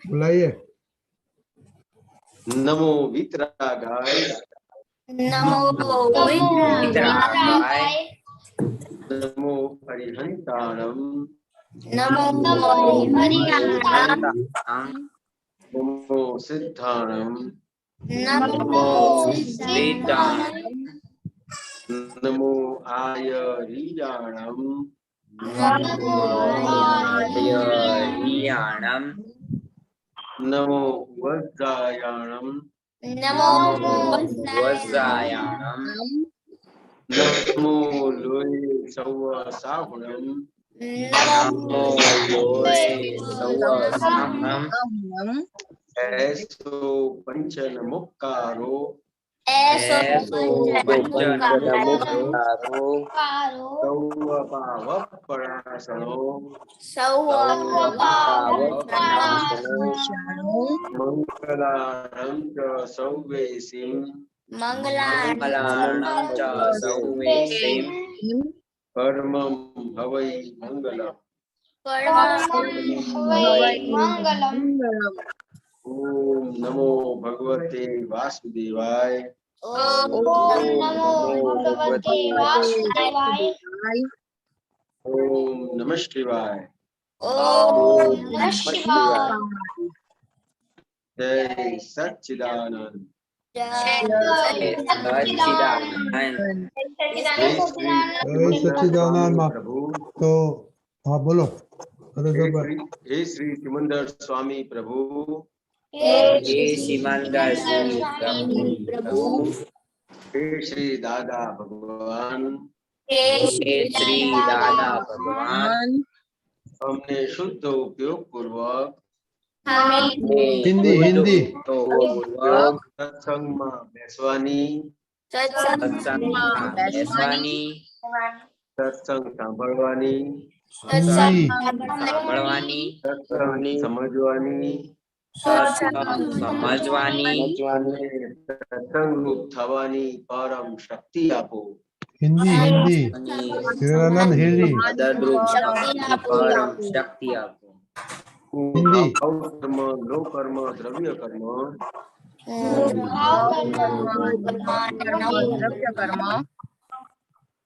बुलाइए। नमो वितरागाय, नमो वितरागाय, नमो हरिहंताणम, नमो हरिहंताणम, नमो सिद्धाणम, नमो सिद्धाणम, नमो आयरीयाणम, नमो आयरीयाणम, नमो वज्रायाणम, नमो वज्रायाणम, नमो लोये सौव साहुणम, नमो लोये ऐसो पंचन मुक्कारो, ऐसो पंचनमुक्कारो, सौव पावपराशनो, मंगलानं च सौवेसिं, मंगलानं च सौवेसिं, परमं हवै मंगलम्। ओम नमो भगवते वासुदेवाय, ओम नमो भगवते वासुदेवाय, ओम नमः शिवाय, ओम नमः शिवाय, जय सच्चिदानंद, जय सच्चिदानंद, जय श्री सच्चिदानंद स्वामी माँ। प्रभु, तो हाँ बोलो। अरे हे श्री सिमंदर स्वामी प्रभु, हे सिमंदर स्वामी प्रभु, हे श्री दादा भगवान, हे श्री दादा भगवान, हमने शुद्ध उपयोग पूर्वक हिंदी हिंदी सत्संग में बेसवानी, सत्संग सांभळवानी, सत्संग समझवानी, सत्संग रूप थवानी परम शक्ति आपो। हिंदी हिंदी हिरानंद हिंदी परम शक्ति आपो। हिंदी कर्म नो कर्म द्रव्य कर्म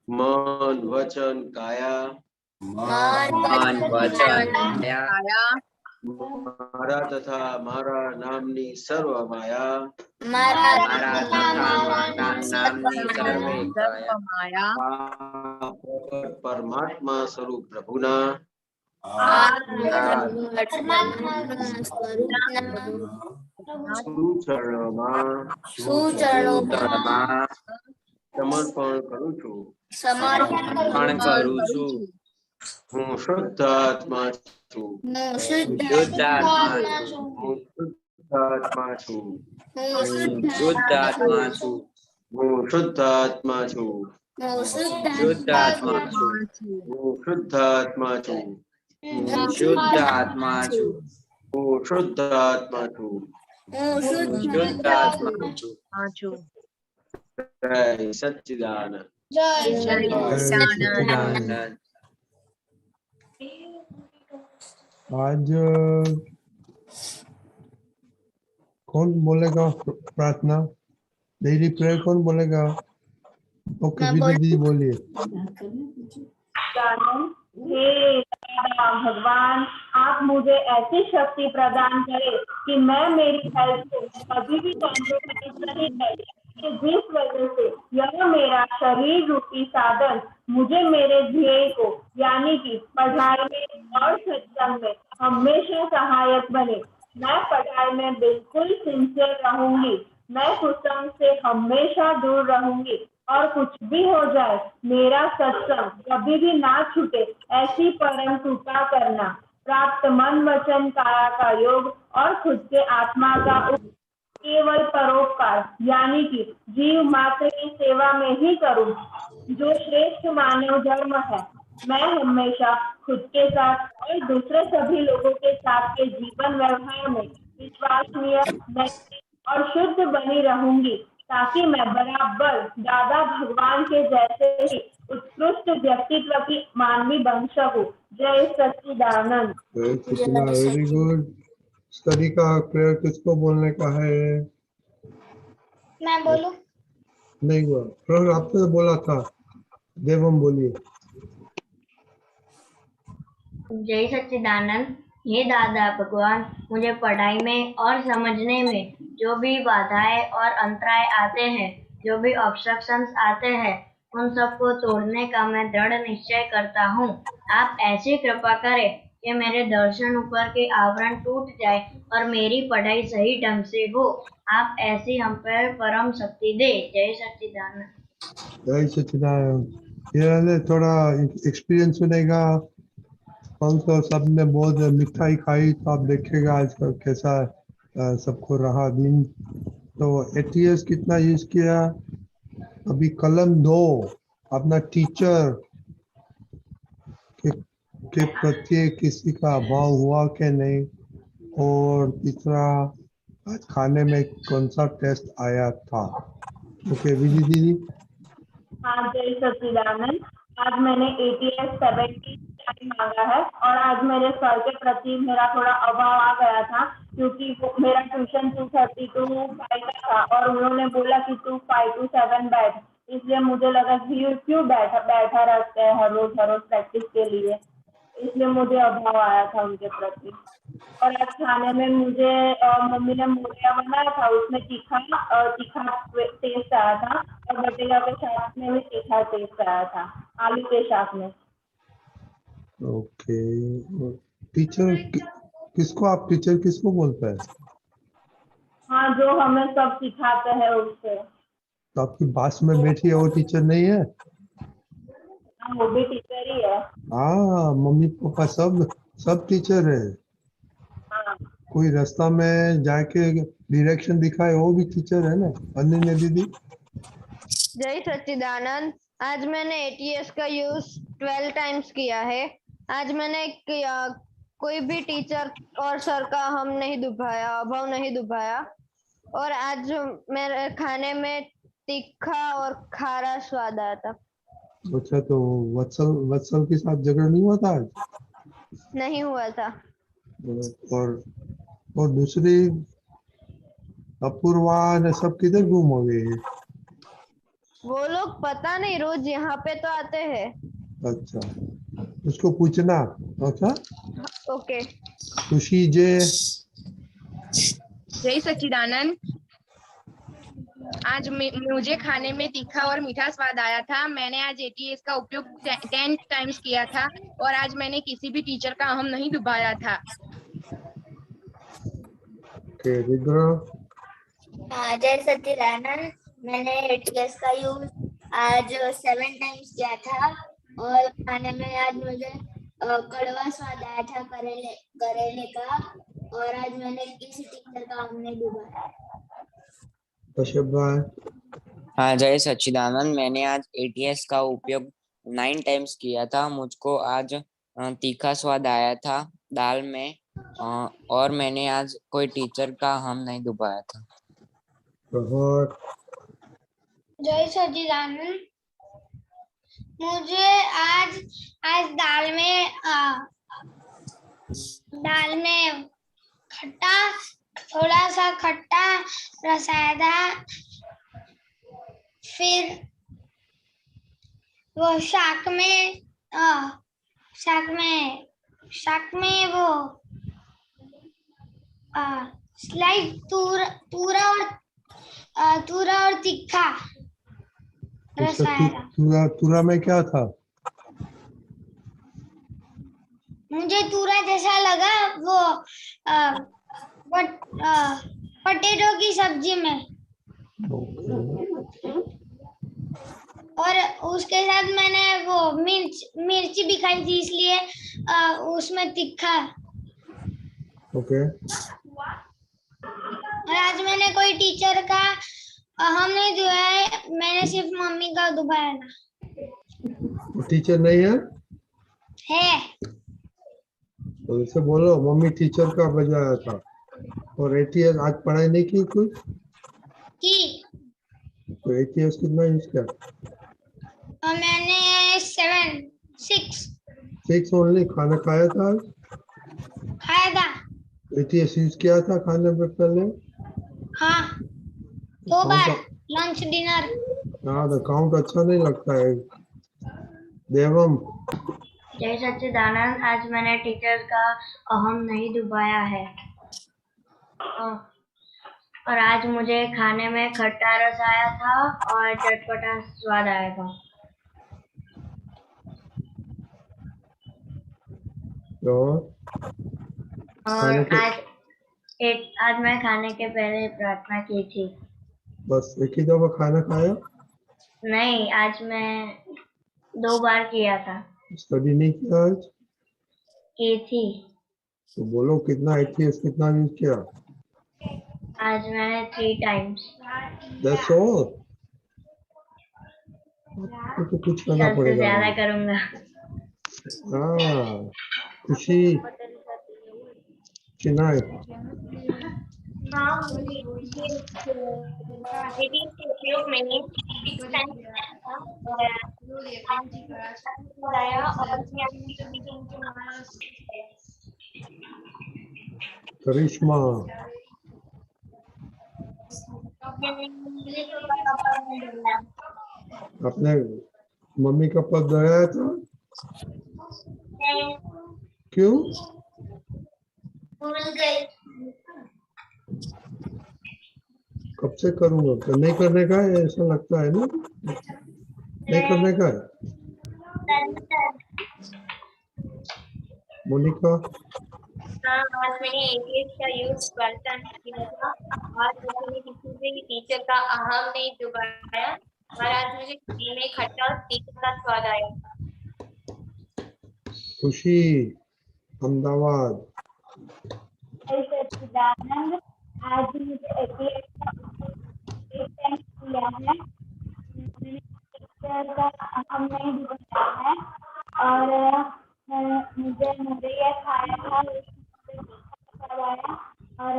मन वचन काया मारा तथा मारा नामनी सर्व माया परमात्मा स्वरूप प्रभुना सुचरणों समर्पण करूं છું। હું શુદ્ધાત્મા છું। હું શુદ્ધાત્મા છું। હું શુદ્ધાત્મા છું। હું શુદ્ધાત્મા છું। હું શુદ્ધાત્મા છું। હું શુદ્ધાત્મા છું। जय सच्चिदानंद। आज कौन बोलेगा प्रार्थना? डेली प्रेयर कौन बोलेगा? ओके विधि दी बोलिए। हे भगवान, आप मुझे ऐसी शक्ति प्रदान करें कि मैं मेरी हेल्थ को कभी भी कॉम्प्रोमाइज नहीं करूं, कि जिस वजह से यह मेरा शरीर रूपी साधन मुझे मेरे ध्येय को यानी कि पढ़ाई में और सत्संग में हमेशा सहायक बने। मैं पढ़ाई में बिल्कुल सिंसियर रहूंगी। मैं कुसंग से हमेशा दूर रहूंगी और कुछ भी हो जाए मेरा सत्संग कभी भी ना छूटे, ऐसी परम कृपा करना। प्राप्त मन वचन काया का योग और खुद के आत्मा का केवल परोपकार यानी कि जीव मात्र की सेवा में ही करूं, जो श्रेष्ठ मानव धर्म है। मैं हमेशा खुद के साथ और दूसरे सभी लोगों के साथ के जीवन व्यवहार में विश्वसनीय, नैतिक और शुद्ध बनी रहूंगी, ताकि मैं बराबर दादा भगवान के जैसे ही उत्कृष्ट व्यक्तित्व की मानवी बन सकूं। जय सच्चिदानंद। Very good. स्टडी का प्रेयर किसको बोलने का है? मैं बोलूं? नहीं हुआ प्रभु, आपने तो बोला था। देवम बोलिए। जय सच्चिदानंद। हे दादा भगवान, मुझे पढ़ाई में और समझने में जो भी बाधाएं और अंतराय आते हैं, जो भी ऑब्स्ट्रक्शंस आते हैं, उन सबको तोड़ने का मैं दृढ़ निश्चय करता हूँ। आप ऐसी कृपा करें कि मेरे दर्शन ऊपर के आवरण टूट जाए और मेरी पढ़ाई सही ढंग से हो। आप ऐसी हम पर परम शक्ति दे। जय सच्चिदानंद। जय सच्चिदानंद। ये थोड़ा एक्सपीरियंस सुनेगा। कल तो सबने बहुत मिठाई खाई, तो आप देखेगा आज का कैसा सबको रहा दिन। तो एटीएस कितना यूज किया? अभी कलम 2 अपना टीचर के प्रति किसी का अभाव हुआ कि नहीं। और तीसरा, आज खाने में कौन सा टेस्ट आया था? ओके विजय दीदी। हाँ, जय सच्चिदानंद। आज मैंने ATS 70 मांगा है और आज मेरे सर के प्रति मेरा थोड़ा अभाव आ गया था, क्योंकि वो मेरा ट्यूशन 2:30 to 5 का था और उन्होंने बोला कि तू 5 to 7 बैठ। इसलिए मुझे लगा कि क्यों बैठा रहता है हर रोज प्रैक्टिस के लिए, इसलिए मुझे अभाव आया था उनके प्रति। और आज खाने में मुझे मम्मी ने मोरिया बनाया था, उसमें तीखा टेस्ट आया था और बटेगा के साथ में भी तीखा टेस्ट आया था, आलू के साथ में। ओके। टीचर किसको, आप टीचर किसको बोलते हैं? हाँ, जो हमें सब सिखाते हैं उससे। तो आपकी पास में बैठी है वो टीचर नहीं है? हाँ, वो भी टीचर ही है। हाँ, मम्मी पापा सब टीचर है। हाँ, कोई रास्ता में जाके डायरेक्शन दिखाए वो भी टीचर है ना। अनन्या दीदी। जय सच्चिदानंद। आज मैंने ATS का यूज 12 टाइम्स किया है। आज मैंने कोई भी टीचर और सर का हम नहीं दुभाया, अभाव नहीं दुभाया। और आज मेरे खाने में तीखा और खारा स्वाद आया था। अच्छा, तो वत्सल के साथ झगड़ा नहीं हुआ था आज? नहीं हुआ था। और दूसरी अपूर्वा ने सब किधर गुम हो गए? वो लोग पता नहीं, रोज यहाँ पे तो आते हैं। अच्छा, उसको पूछना। अच्छा, ओके। खुशी जे। जय सच्चिदानंद। आज मुझे खाने में तीखा और मीठा स्वाद आया था। मैंने आज ATS का उपयोग 10 टाइम्स किया था और आज मैंने किसी भी टीचर का अहम नहीं दुभाया था। जय सच्चिदानंद। मैंने ATS का यूज आज 7 टाइम्स किया था और खाने में आज मुझे कड़वा स्वाद आया था करेले का। और आज मैंने किसी टीचर का अहम नहीं दुभाया। हाँ, जय सच्चिदानंद। मैंने आज ATS का उपयोग 9 टाइम्स किया था। मुझको आज तीखा स्वाद आया था दाल में और मैंने आज कोई टीचर का हम नहीं दुभाया था। जय सच्चिदानंद। मुझे आज दाल में खट्टा, थोड़ा सा खट्टा रस आया था। फिर वो शाक में वो स्लाइड तूरा और तीखा रस आया था। तुरा में क्या था? मुझे तूरा जैसा लगा वो पटेटो की सब्जी में। और उसके साथ मैंने वो मिर्ची भी खाई थी, इसलिए उसमें तीखा। ओके। और आज मैंने कोई टीचर का हम नहीं दुभाया है, मैंने सिर्फ मम्मी का दुभाया था। टीचर नहीं है? है। तो इसे बोलो मम्मी टीचर का बजाया था। और ATS आज पढ़ाई नहीं की कुछ? की तो एटीएस कितना यूज किया? मैंने 6 6 ओनली। खाना खाया था? खाया था। एटीएस यूज किया था खाने में पहले? हाँ, 2 बार काउंट? Lunch dinner. हाँ, तो काउंट अच्छा नहीं लगता है। देवम, जय सच्चिदानंद, आज मैंने टीचर का अहम नहीं डुबाया है। और आज मुझे खाने में खट्टा रस आया था और चटपटा स्वाद आया था। और खाने और के आज मैं खाने के पहले प्रार्थना की थी। बस एक ही दफा खाना खाया? नहीं, आज मैं 2 बार किया था। स्टडी नहीं किया आज? की थी। तो बोलो कितना एटीएस कितना यूज किया? आज मैंने 3 टाइम्स। That's all? तो कुछ करना कल से पड़ेगा। ज्यादा करूंगा। हाँ, खुशी चिनाई। उपयोग मैंने 6 टाइम्स किया था और बताया और करिश्मा, अपने मम्मी का पद दोहराया था? क्यों? भूल गई। कब से करूंगा? तो नहीं करने का है ऐसा लगता है ना? नहीं करने का है। मोनिका, हाँ, आज मैंने एटीएस का यूज 12 टाइम्स किया था। आज मैंने किसी भी टीचर का अहम नहीं डुबाया और आज मुझे खाने में खट्टा और तीखा का स्वाद आया। खुशी अहमदाबाद। आज मुझे एटीएस का उपयोग 8 टाइम्स किया है। मैंने टीचर का अहम नहीं डुबाया है और मुझे मुरैया खाया था, मुझे तीखा स्वाद आया और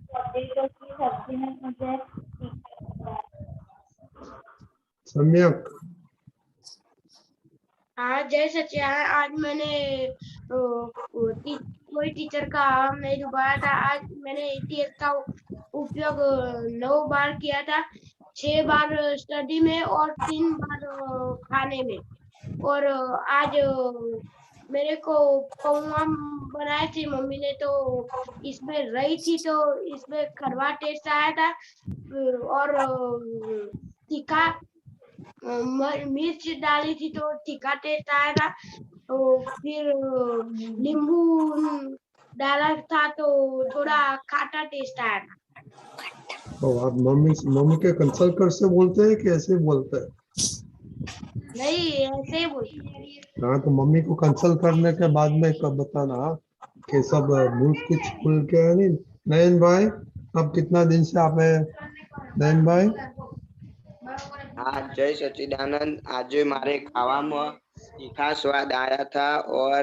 पोटैटो की सब्जी में मुझे तीखा स्वाद आया। सम्यक, हाँ जय सच्चिदानंद, आज मैंने कोई टीचर का आम नहीं डुबाया था। आज मैंने एटीएस का उपयोग 9 बार किया था, 6 बार स्टडी में और 3 बार खाने में। और आज मेरे को पौवा बनाए थे मम्मी ने, तो इसमें रही थी तो इसमें कड़वा टेस्ट आया था और तीखा मिर्च डाली थी तो तीखा टेस्ट आया था। तो फिर नींबू डाला था तो थोड़ा खाटा टेस्ट आया था। तो आप मम्मी के कंसल्ट कर से बोलते हैं कि ऐसे बोलते हैं? नहीं, ऐसे ही बोलते। हाँ, तो मम्मी को कंसल्ट करने के बाद में कब बताना कि सब कुछ खुल के है नहीं। नयन भाई, अब कितना दिन से आप है नयन भाई? हाँ जय सच्चिदानंद, आज मारे खावामां तीखा स्वाद आया था और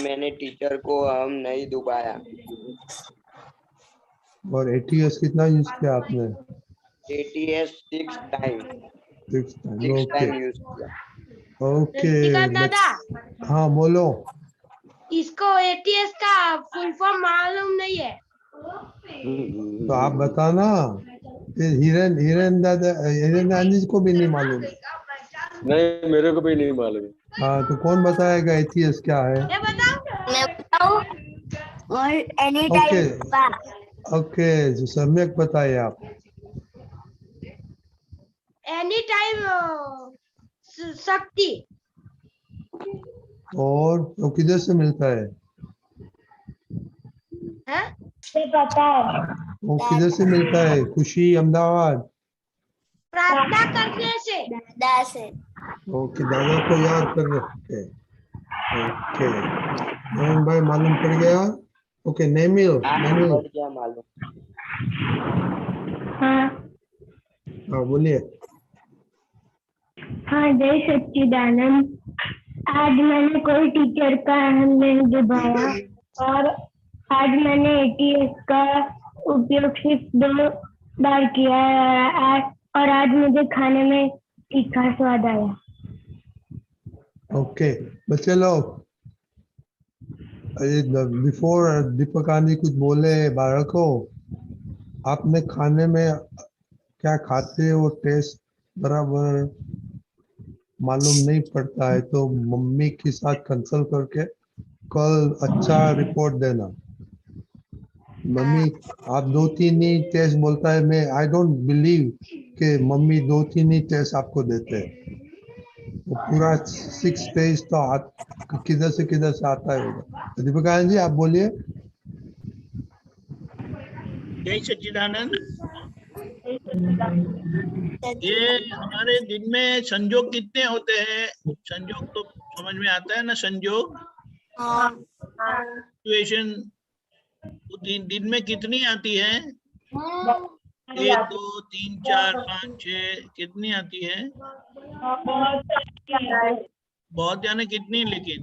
मैंने टीचर को हम नहीं डुबाया। और एटीएस कितना यूज किया आपने? ATS 6 time 6 time. Okay use किया। ओके। दादा, हाँ बोलो। इसको एटीएस का फुल फॉर्म मालूम नहीं है। तो आप बताना। फिर हिरेन दानी को भी नहीं मालूम? नहीं, मेरे को भी नहीं मालूम। हाँ, तो कौन बताएगा एटीएस क्या है? मैं बताऊं? और एनी ओके टाइम। ओके, जो सम्यक बताइए आप। एनी टाइम शक्ति। और तो किधर से मिलता है? पता है, वो किधर से मिलता है? खुशी अहमदाबाद। प्रार्थना करने से। दादा से। ओके, दादा को याद कर रखे। ओके, नयन भाई मालूम पड़ गया? ओके, नेमिल क्या मालूम? हाँ बोलिए। हाँ जय सच्चिदानंद, आज मैंने कोई टीचर का अहम नहीं डुबाया और आज मैंने एटीएस का उपयोग सिर्फ 2 बार किया है और आज मुझे खाने में तीखा स्वाद आया। ओके बच्चे लोग, बिफोर दीपक आंटी कुछ बोले बालको, आपने खाने में क्या खाते हो टेस्ट बराबर मालूम नहीं पड़ता है, तो मम्मी के साथ कंसल्ट करके कल अच्छा रिपोर्ट देना। मम्मी आप 2-3 ही टेस्ट बोलता है, मैं आई डोंट बिलीव कि मम्मी 2-3 ही टेस्ट आपको देते हैं। वो पूरा 6 टेस्ट तो किधर से आता है होगा। दीपक आनंद जी आप बोलिए। जय सच्चिदानंद। ये हमारे दिन में संयोग कितने होते हैं? संयोग तो समझ में आता है ना, संयोग सिचुएशन दिन में कितनी आती है? 1 2 3 4 5 6 कितनी आती है? बहुत जाने कितनी, लेकिन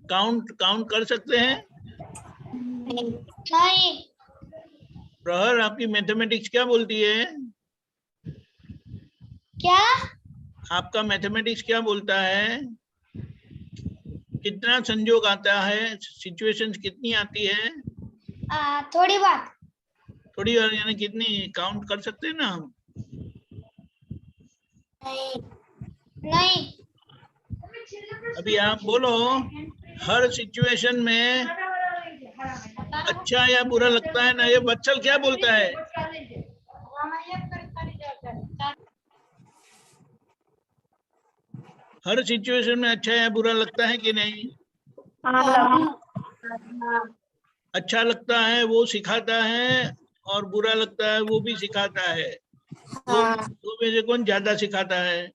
काउंट कर सकते हैं? नहीं। प्रहर आपकी मैथमेटिक्स क्या बोलती है? क्या? आपका मैथमेटिक्स क्या बोलता है? कितना संयोग आता है? सिचुएशंस कितनी आती है? थोड़ी बात। थोड़ी बार यानी कितनी? काउंट कर सकते हैं ना हम? नहीं। अभी आप बोलो, हर सिचुएशन में अच्छा या बुरा लगता है ना? ये बच्चल क्या बोलता है? हर सिचुएशन में अच्छा या बुरा लगता है कि नहीं? अच्छा लगता है वो सिखाता है, और बुरा लगता है वो भी सिखाता है। दो में से कौन ज्यादा सिखाता है?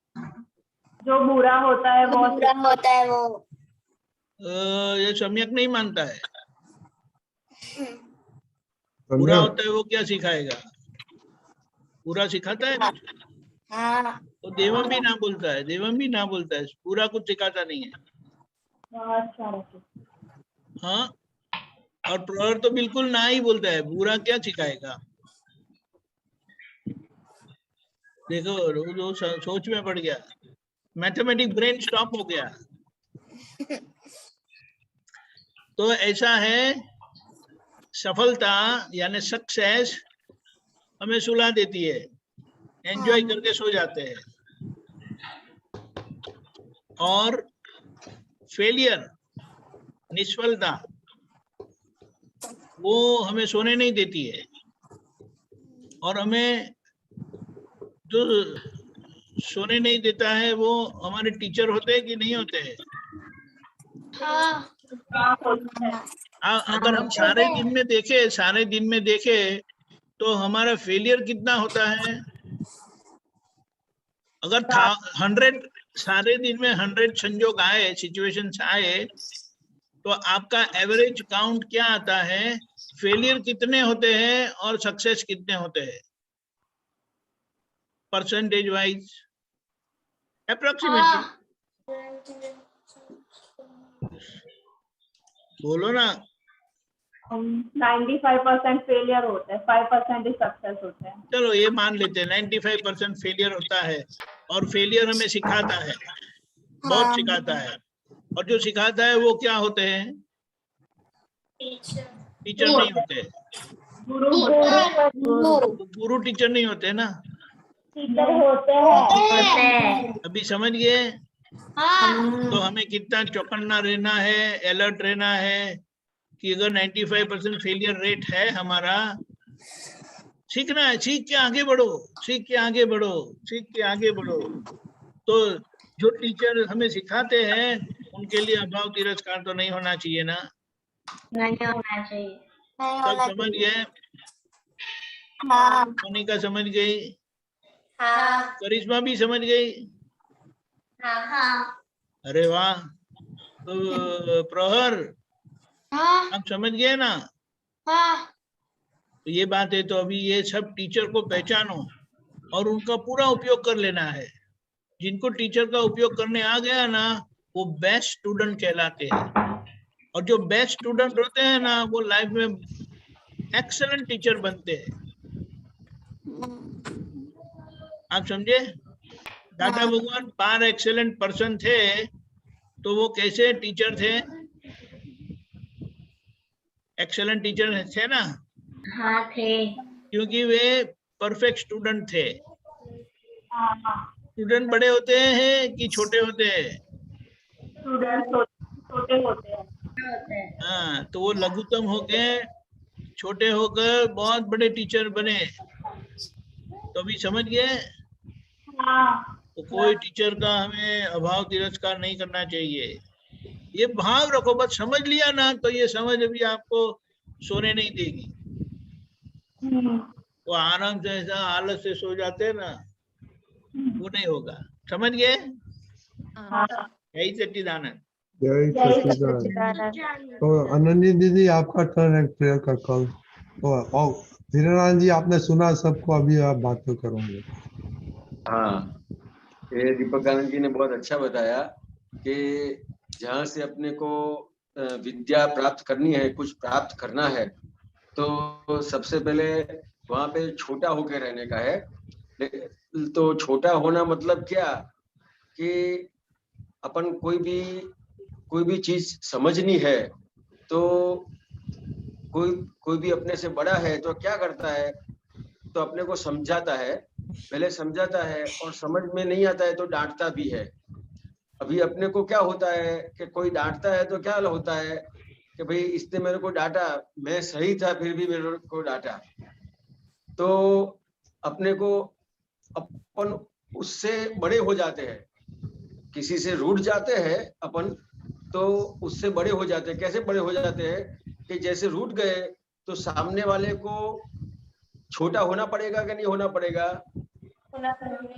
जो बुरा होता है वो ये सम्यक नहीं मानता है। बुरा होता है वो क्या सिखाएगा? बुरा सिखाता है कुछ? तो देवम भी ना बोलता है, पूरा कुछ सिखाता नहीं है। हाँ, और प्रहर तो बिल्कुल ना ही बोलता है, बुरा क्या सिखाएगा? देखो वो सोच में पड़ गया, मैथमेटिक ब्रेन स्टॉप हो गया। तो ऐसा है, सफलता यानी सक्सेस हमें सुला देती है, एंजॉय करके सो जाते हैं, और फेलियर निष्फलता वो हमें सोने नहीं देती है। और हमें जो सोने नहीं देता है वो हमारे टीचर होते हैं कि नहीं होते हैं? अगर हम सारे दिन में देखे तो हमारा फेलियर कितना होता है? अगर 100 सारे दिन में 100 संयोग आए, सिचुएशंस आए, तो आपका एवरेज काउंट क्या आता है? फेलियर कितने होते हैं और सक्सेस कितने होते हैं परसेंटेज वाइज, अप्रोक्सीमेटली? बोलो ना। 95% फेलियर होता है, 5% ही सक्सेस होता है। चलो ये मान लेते हैं 95% फेलियर होता है, और फेलियर हमें सिखाता है, बहुत सिखाता है। और जो सिखाता है वो क्या होते हैं? टीचर नहीं होते, गुरु टीचर नहीं होते ना, टीचर होते हैं। अभी समझ गए? तो हमें कितना चौकन्ना रहना है, अलर्ट रहना है कि अगर 95% फेलियर रेट है हमारा, सीखना है, सीख के आगे बढ़ो। तो जो टीचर हमें सिखाते हैं उनके लिए अभाव तिरस्कार तो नहीं होना चाहिए ना? नहीं होना चाहिए। सब समझ गए? मोनिका समझ गई? करिश्मा भी समझ गई? अरे वाह। तो प्रहर आप समझ गए ना? तो ये बात है। तो अभी ये सब टीचर को पहचानो और उनका पूरा उपयोग कर लेना है। जिनको टीचर का उपयोग करने आ गया ना, वो बेस्ट स्टूडेंट कहलाते हैं। और जो बेस्ट स्टूडेंट होते हैं ना, वो लाइफ में एक्सीलेंट टीचर बनते हैं। आप समझे? दादा भगवान पार एक्सेलेंट पर्सन थे, तो वो कैसे टीचर थे? एक्सेलेंट टीचर थे ना? हाँ थे। क्योंकि वे परफेक्ट स्टूडेंट थे। स्टूडेंट बड़े होते हैं कि छोटे होते हैं? स्टूडेंट छोटे होते हैं। हाँ, तो वो लघुतम होके छोटे होकर बहुत बड़े टीचर बने, तो अभी समझ गए? तो कोई टीचर का हमें अभाव तिरस्कार नहीं करना चाहिए, ये भाव रखो। बस समझ लिया ना, तो ये समझ अभी आपको सोने नहीं देगी। वो आराम से ऐसा हालत से सो जाते हैं ना, वो नहीं होगा। समझ गए? यही सच्चिदानंद। जय सच्चिदानंद। तो अनन्या दीदी आपका टर्न है प्रेयर का कल। और धीरेराज जी आपने सुना सबको, अभी आप बात तो करोगे। हाँ, ये दीपक आनंद जी ने बहुत अच्छा बताया कि जहाँ से अपने को विद्या प्राप्त करनी है, कुछ प्राप्त करना है, तो सबसे पहले वहाँ पे छोटा होकर रहने का है। तो छोटा होना मतलब क्या कि अपन कोई भी चीज समझनी है, तो कोई भी अपने से बड़ा है तो क्या करता है, तो अपने को समझाता है, पहले समझाता है, और समझ में नहीं आता है तो डांटता भी है। अभी अपने को क्या होता है कि कोई डांटता है तो क्या होता है कि भाई इसने मेरे को डांटा, मैं सही था फिर भी मेरे को डांटा, तो अपने को अपन उससे बड़े हो जाते हैं। किसी से रूठ जाते हैं अपन, तो उससे बड़े हो जाते हैं। कैसे बड़े हो जाते हैं कि जैसे रूठ गए तो सामने वाले को छोटा होना पड़ेगा कि नहीं होना पड़ेगा?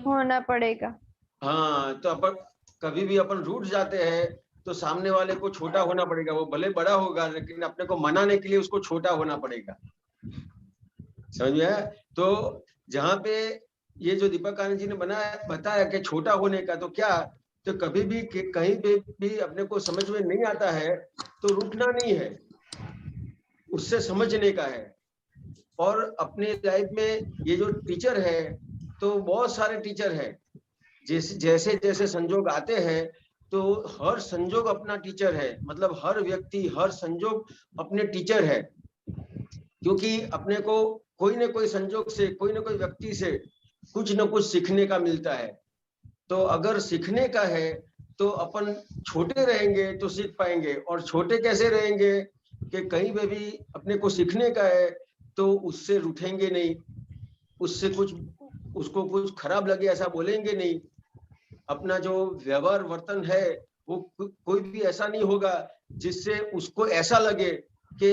होना पड़ेगा। हाँ, तो अपन कभी भी अपन रूठ जाते हैं तो सामने वाले को छोटा होना पड़ेगा। वो भले बड़ा होगा लेकिन अपने को मनाने के लिए उसको छोटा होना पड़ेगा। समझ में आया? तो जहाँ पे ये जो दीपक आनंद जी ने बताया कि छोटा होने का, तो क्या, तो कभी भी कहीं पे भी अपने को समझ में नहीं आता है तो रुकना नहीं है, उससे समझने का है। और अपने लाइफ में ये जो टीचर है, तो बहुत सारे टीचर है, जैसे जैसे संजोग आते हैं तो हर संजोग अपना टीचर है। मतलब हर व्यक्ति, हर संजोग अपने टीचर है, क्योंकि अपने को कोई न कोई संजोग से, कोई न कोई व्यक्ति से कुछ न कुछ सीखने का मिलता है। तो अगर सीखने का है तो अपन छोटे रहेंगे तो सीख पाएंगे। और छोटे कैसे रहेंगे कि कहीं पे भी अपने को सीखने का है तो उससे रूठेंगे नहीं, उससे उसको कुछ खराब लगे ऐसा बोलेंगे नहीं। अपना जो व्यवहार वर्तन है वो कोई भी ऐसा नहीं होगा जिससे उसको ऐसा लगे कि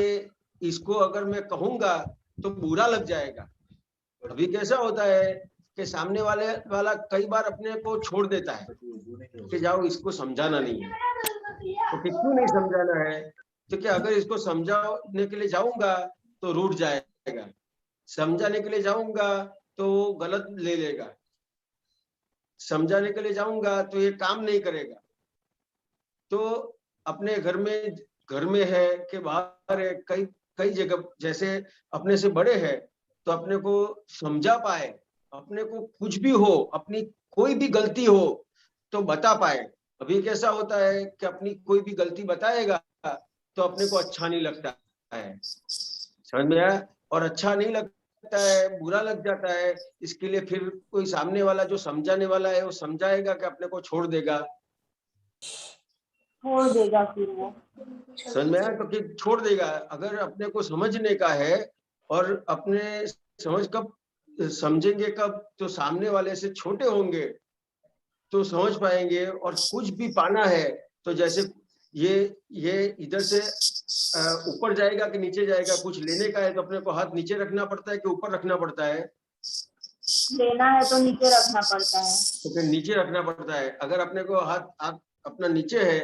इसको अगर मैं कहूंगा तो बुरा लग जाएगा। अभी कैसा होता है कि सामने वाला कई बार अपने को छोड़ देता है कि जाओ इसको समझाना नहीं है। तो क्यों नहीं समझाना है? तो क्या अगर इसको समझाने के लिए जाऊंगा तो रूठ जाएगा, समझाने के लिए जाऊंगा तो गलत ले लेगा, समझाने के लिए जाऊंगा तो ये काम नहीं करेगा। तो अपने घर में है कि बाहर है, कई जगह जैसे अपने से बड़े हैं तो अपने को समझा पाए, अपने को कुछ भी हो, अपनी कोई भी गलती हो तो बता पाए। अभी कैसा होता है कि अपनी कोई भी गलती बताएगा तो अपने को अच्छा नहीं लगता है, समझ में आया? और अच्छा नहीं लगता है, बुरा लग जाता है। इसके लिए फिर कोई सामने वाला जो समझाने वाला है वो समझाएगा कि अपने को छोड़ देगा फिर वो समझ में आया? तो फिर छोड़ देगा। अगर अपने को समझने का है और अपने समझ कब समझेंगे कब, तो सामने वाले से छोटे होंगे तो समझ पाएंगे। और कुछ भी पाना है तो जैसे ये इधर से ऊपर जाएगा कि नीचे जाएगा, कुछ लेने का है तो अपने को हाथ नीचे रखना पड़ता है कि ऊपर रखना पड़ता है? लेना है तो नीचे रखना पड़ता है। तो फिर नीचे रखना पड़ता है। अगर अपने को हाथ अपना नीचे है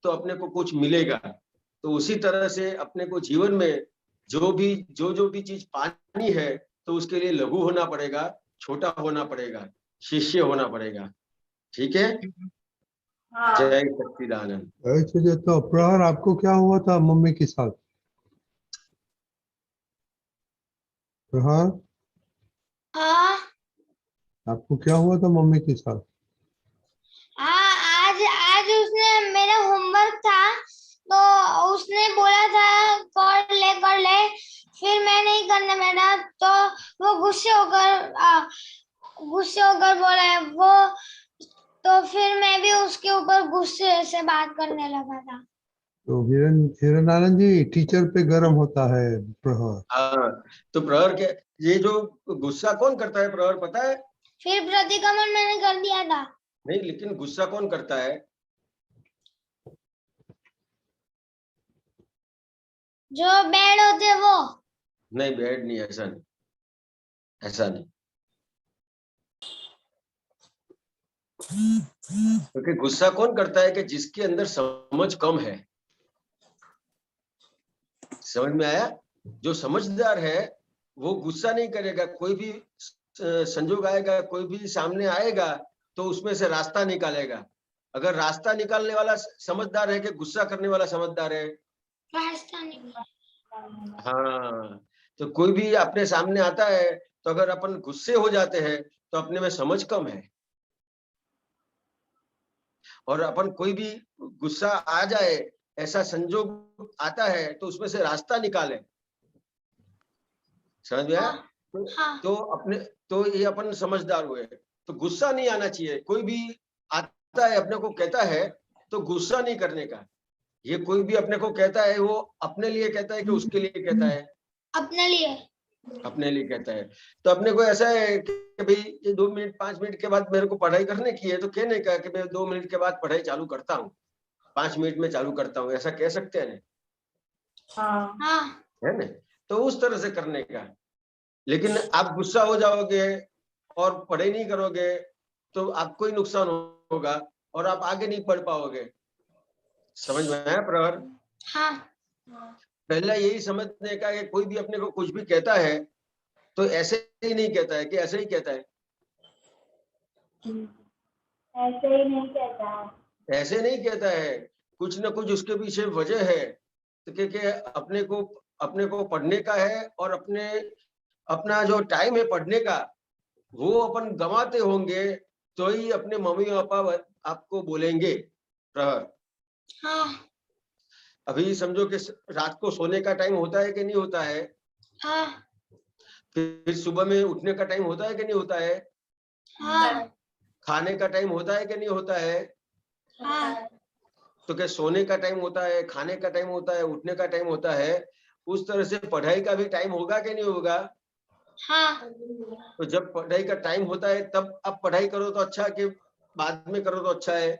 तो अपने को कुछ मिलेगा। तो उसी तरह से अपने को जीवन में जो भी चीज पानी है तो उसके लिए लघु होना पड़ेगा, छोटा होना पड़ेगा, शिष्य होना पड़ेगा। ठीक है? जय सच्चिदानंद। तो प्रहर आपको क्या हुआ था मम्मी के साथ? प्रहर हाँ आपको क्या हुआ था मम्मी के साथ? हाँ, आज आज उसने मेरा होमवर्क था तो उसने बोला था कर ले, फिर मैं नहीं करने बैठा तो वो गुस्से होकर बोला है वो, तो फिर मैं भी उसके ऊपर गुस्से से बात करने लगा था। तो हिरन आनंद जी, टीचर पे गर्म होता है प्रहर। हाँ, तो प्रहर के ये जो गुस्सा कौन करता है प्रहर पता है? फिर प्रतिक्रमण मैंने कर दिया था। नहीं, लेकिन गुस्सा कौन करता है? जो बैड होते हैं वो। नहीं, बैड नहीं, ऐसा नहीं, ऐसा नहीं। क्योंकि गुस्सा कौन करता है कि जिसके अंदर समझ कम है। समझ में आया? जो समझदार है वो गुस्सा नहीं करेगा। कोई भी संजोग आएगा, कोई भी सामने आएगा तो उसमें से रास्ता निकालेगा। अगर रास्ता निकालने वाला समझदार है कि गुस्सा करने वाला समझदार है? रास्ता निकाल। हाँ, तो कोई भी अपने सामने आता है तो अगर अपन गुस्से हो जाते हैं तो अपने में समझ कम है। और अपन कोई भी गुस्सा आ जाए, ऐसा संजोग आता है तो उसमें से रास्ता निकाले। समझ में आया? तो अपने तो ये अपन समझदार हुए। तो गुस्सा नहीं आना चाहिए। कोई भी आता है अपने को कहता है तो गुस्सा नहीं करने का। ये कोई भी अपने को कहता है वो अपने लिए कहता है कि उसके लिए कहता है? अपने लिए। अपने लिए कहता है। तो अपने को ऐसा है कि भाई ये 2 मिनट 5 मिनट के बाद मेरे को पढ़ाई करने की है, तो कहने का कि मैं 2 मिनट के बाद पढ़ाई चालू करता हूँ, 5 मिनट में चालू करता हूँ, ऐसा कह सकते हैं ना? है ना? तो उस तरह से करने का। लेकिन आप गुस्सा हो जाओगे और पढ़ाई नहीं करोगे तो आपको ही नुकसान होगा और आप आगे नहीं पढ़ पाओगे। समझ में आया प्रहर? हाँ। पहला यही समझने का कि कोई भी अपने को कुछ भी कहता है तो ऐसे ही नहीं कहता है कि ऐसे ही कहता है। ऐसे ही नहीं कहता है। ऐसे नहीं कहता है, कुछ ना कुछ उसके पीछे वजह है। तो कि अपने को पढ़ने का है और अपना जो टाइम है पढ़ने का वो अपन गंवाते होंगे तो ही अपने मम्मी पापा आपको बोलेंगे प्रहर। हाँ। अभी समझो कि रात को सोने का टाइम होता है कि नहीं होता है? हाँ। फिर सुबह में उठने का टाइम होता है कि नहीं होता है? हाँ। खाने का टाइम होता है कि नहीं होता है? हाँ। तो क्या सोने का टाइम होता है, खाने का टाइम होता है, उठने का टाइम होता है? उस तरह से पढ़ाई का भी टाइम होगा कि नहीं होगा? हाँ। तो जब पढ़ाई का टाइम होता है तब आप पढ़ाई करो तो अच्छा कि बाद में करो तो अच्छा है?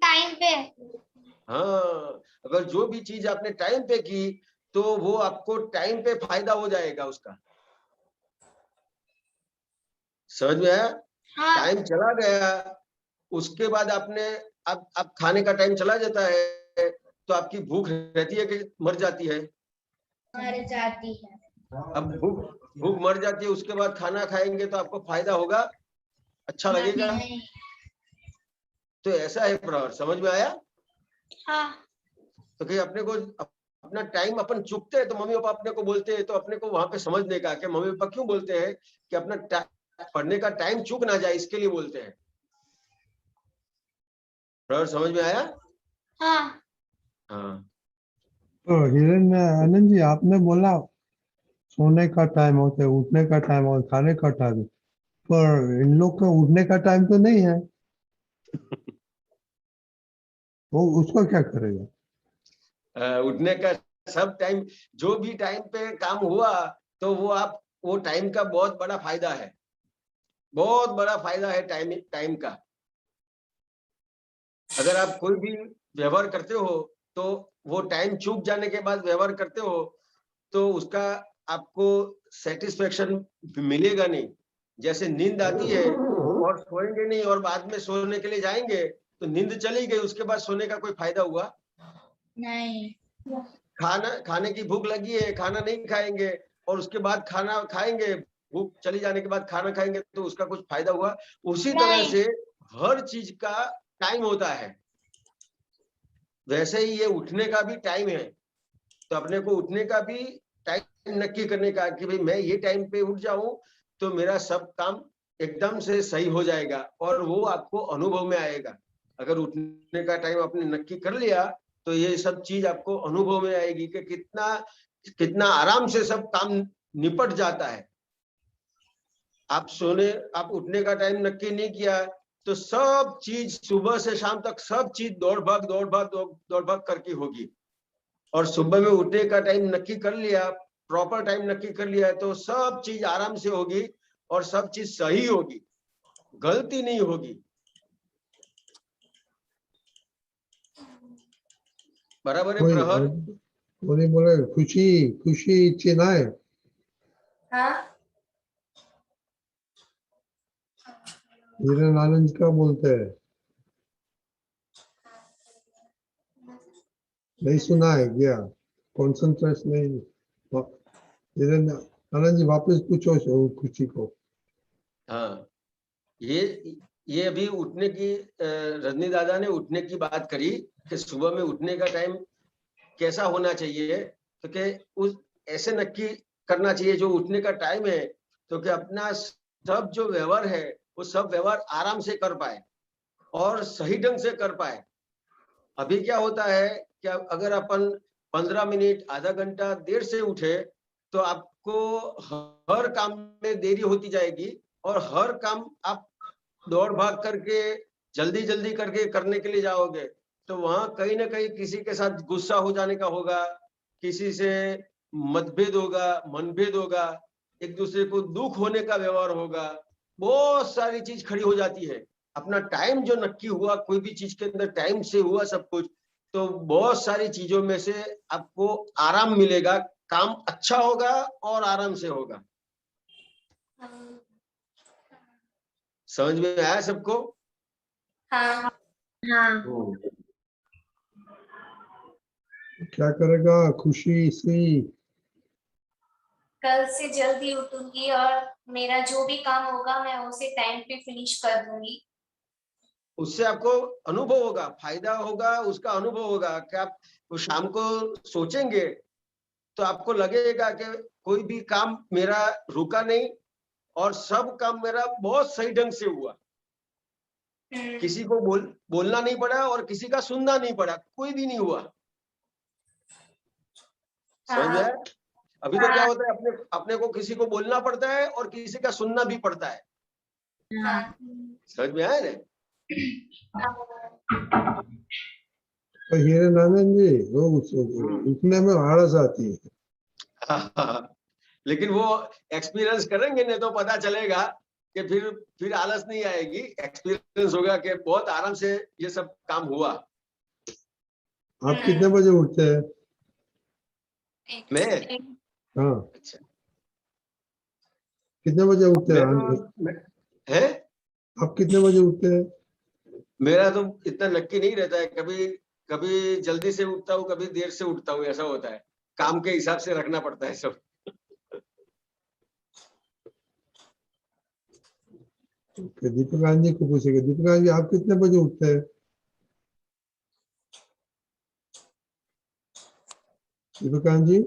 टाइम पे। हाँ, अगर जो भी चीज आपने टाइम पे की तो वो आपको टाइम पे फायदा हो जाएगा उसका। समझ में आया? टाइम चला गया उसके बाद अब खाने का टाइम चला जाता है तो आपकी भूख रहती है कि मर जाती है? मर जाती है। अब भूख मर जाती है, उसके बाद खाना खाएंगे तो आपको फायदा होगा, अच्छा लगेगा? तो ऐसा है प्रहर। समझ में आया? हाँ। तो कि अपने को अपना टाइम अपन चुकते हैं तो मम्मी पापा अपने को बोलते हैं, तो अपने को वहां पे समझने का कि मम्मी पापा क्यों बोलते हैं कि अपना पढ़ने का टाइम चूक ना जाए, इसके लिए बोलते हैं। प्रहर समझ में आया? हाँ। हाँ। तो हिरन आनंद जी, आपने बोला सोने का टाइम होता है, उठने का टाइम और खाने का टाइम, पर इन लोग का उठने का टाइम तो नहीं है। वो उसको क्या करेगा? उठने का सब टाइम, जो भी टाइम पे काम हुआ तो वो टाइम का बहुत बड़ा फायदा है, बहुत बड़ा फायदा है टाइम का। अगर आप कोई भी व्यवहार करते हो तो वो टाइम चूक जाने के बाद व्यवहार करते हो तो उसका आपको सेटिस्फेक्शन मिलेगा नहीं। जैसे नींद आती है और सोएंगे नहीं और बाद में सोने के लिए जाएंगे तो नींद चली गई, उसके बाद सोने का कोई फायदा हुआ नहीं। खाने की भूख लगी है, खाना नहीं खाएंगे और उसके बाद खाना खाएंगे, भूख चली जाने के बाद खाना खाएंगे तो उसका कुछ फायदा हुआ? उसी तरह से हर चीज का टाइम होता है, वैसे ही ये उठने का भी टाइम है। तो अपने को उठने का भी टाइम नक्की करने का कि भाई मैं ये टाइम पे उठ जाऊं तो मेरा सब काम एकदम से सही हो जाएगा और वो आपको अनुभव में आएगा। अगर उठने का टाइम आपने नक्की कर लिया तो ये सब चीज आपको अनुभव में आएगी कि कितना कितना आराम से सब काम निपट जाता है। आप उठने का टाइम नक्की नहीं किया तो सब चीज सुबह से शाम तक सब चीज दौड़ भाग करके होगी। और सुबह में उठने का टाइम नक्की कर लिया, प्रॉपर टाइम नक्की कर लिया तो सब चीज आराम से होगी और सब चीज सही होगी, गलती नहीं होगी। बराबर है प्रहर? कोई बोले खुशी खुशी चिन्ह है। हाँ हिरन आनंद क्या बोलते हैं? नहीं सुना है क्या? कॉन्सेंट्रेट नहीं। हिरन आनंद जी वापस पूछो खुशी को। हाँ, ये अभी उठने की रजनी दादा ने उठने की बात करी कि सुबह में उठने का टाइम कैसा होना चाहिए, तो कि उस ऐसे नक्की करना चाहिए जो उठने का टाइम है तो कि अपना सब जो व्यवहार है वो सब व्यवहार आराम से कर पाए और सही ढंग से कर पाए। अभी क्या होता है कि अगर अपन 15 मिनट आधा घंटा देर से उठे तो आपको हर काम में देरी होती जाएगी और हर काम आप दौड़ भाग करके जल्दी जल्दी करके करने के लिए जाओगे तो वहां कहीं ना कहीं किसी के साथ गुस्सा हो जाने का होगा, किसी से मतभेद होगा, मनभेद होगा, एक दूसरे को दुख होने का व्यवहार होगा, बहुत सारी चीज खड़ी हो जाती है। अपना टाइम जो नक्की हुआ, कोई भी चीज के अंदर टाइम से हुआ सब कुछ, तो बहुत सारी चीजों में से आपको आराम मिलेगा, काम अच्छा होगा और आराम से होगा। समझ में आया सबको? हाँ क्या करेगा खुशी सी? कल से जल्दी उठूंगी और मेरा जो भी काम होगा मैं उसे टाइम पे फिनिश कर दूंगी। उससे आपको अनुभव होगा, फायदा होगा, उसका अनुभव होगा कि आप शाम को सोचेंगे तो आपको लगेगा कि कोई भी काम मेरा रुका नहीं और सब काम मेरा बहुत सही ढंग से हुआ। किसी को बोलना नहीं पड़ा और किसी का सुनना नहीं पड़ा, कोई भी नहीं हुआ। समझ में आया? अभी तो क्या होता है, अपने को किसी को बोलना पड़ता है और किसी का सुनना भी पड़ता है। समझ में आया ना? तो हिरन आनंद जी वो उठने में आलस आती है। लेकिन वो एक्सपीरियंस करेंगे नहीं तो पता चलेगा कि फिर आलस नहीं आएगी, एक्सपीरियंस होगा कि बहुत आराम से ये सब काम हुआ। आप कितने बजे उठते हैं? मैं? हाँ। अच्छा, कितने बजे उठते हैं? आप कितने बजे उठते हैं? मेरा तो इतना नक्की नहीं रहता है, कभी जल्दी से उठता हूँ, कभी देर से उठता हूँ, ऐसा होता है। काम के हिसाब से रखना पड़ता है सब। दीपिका जी को पूछेगा। दीपिका जी आप कितने बजे उठते हैं? Deepika ji?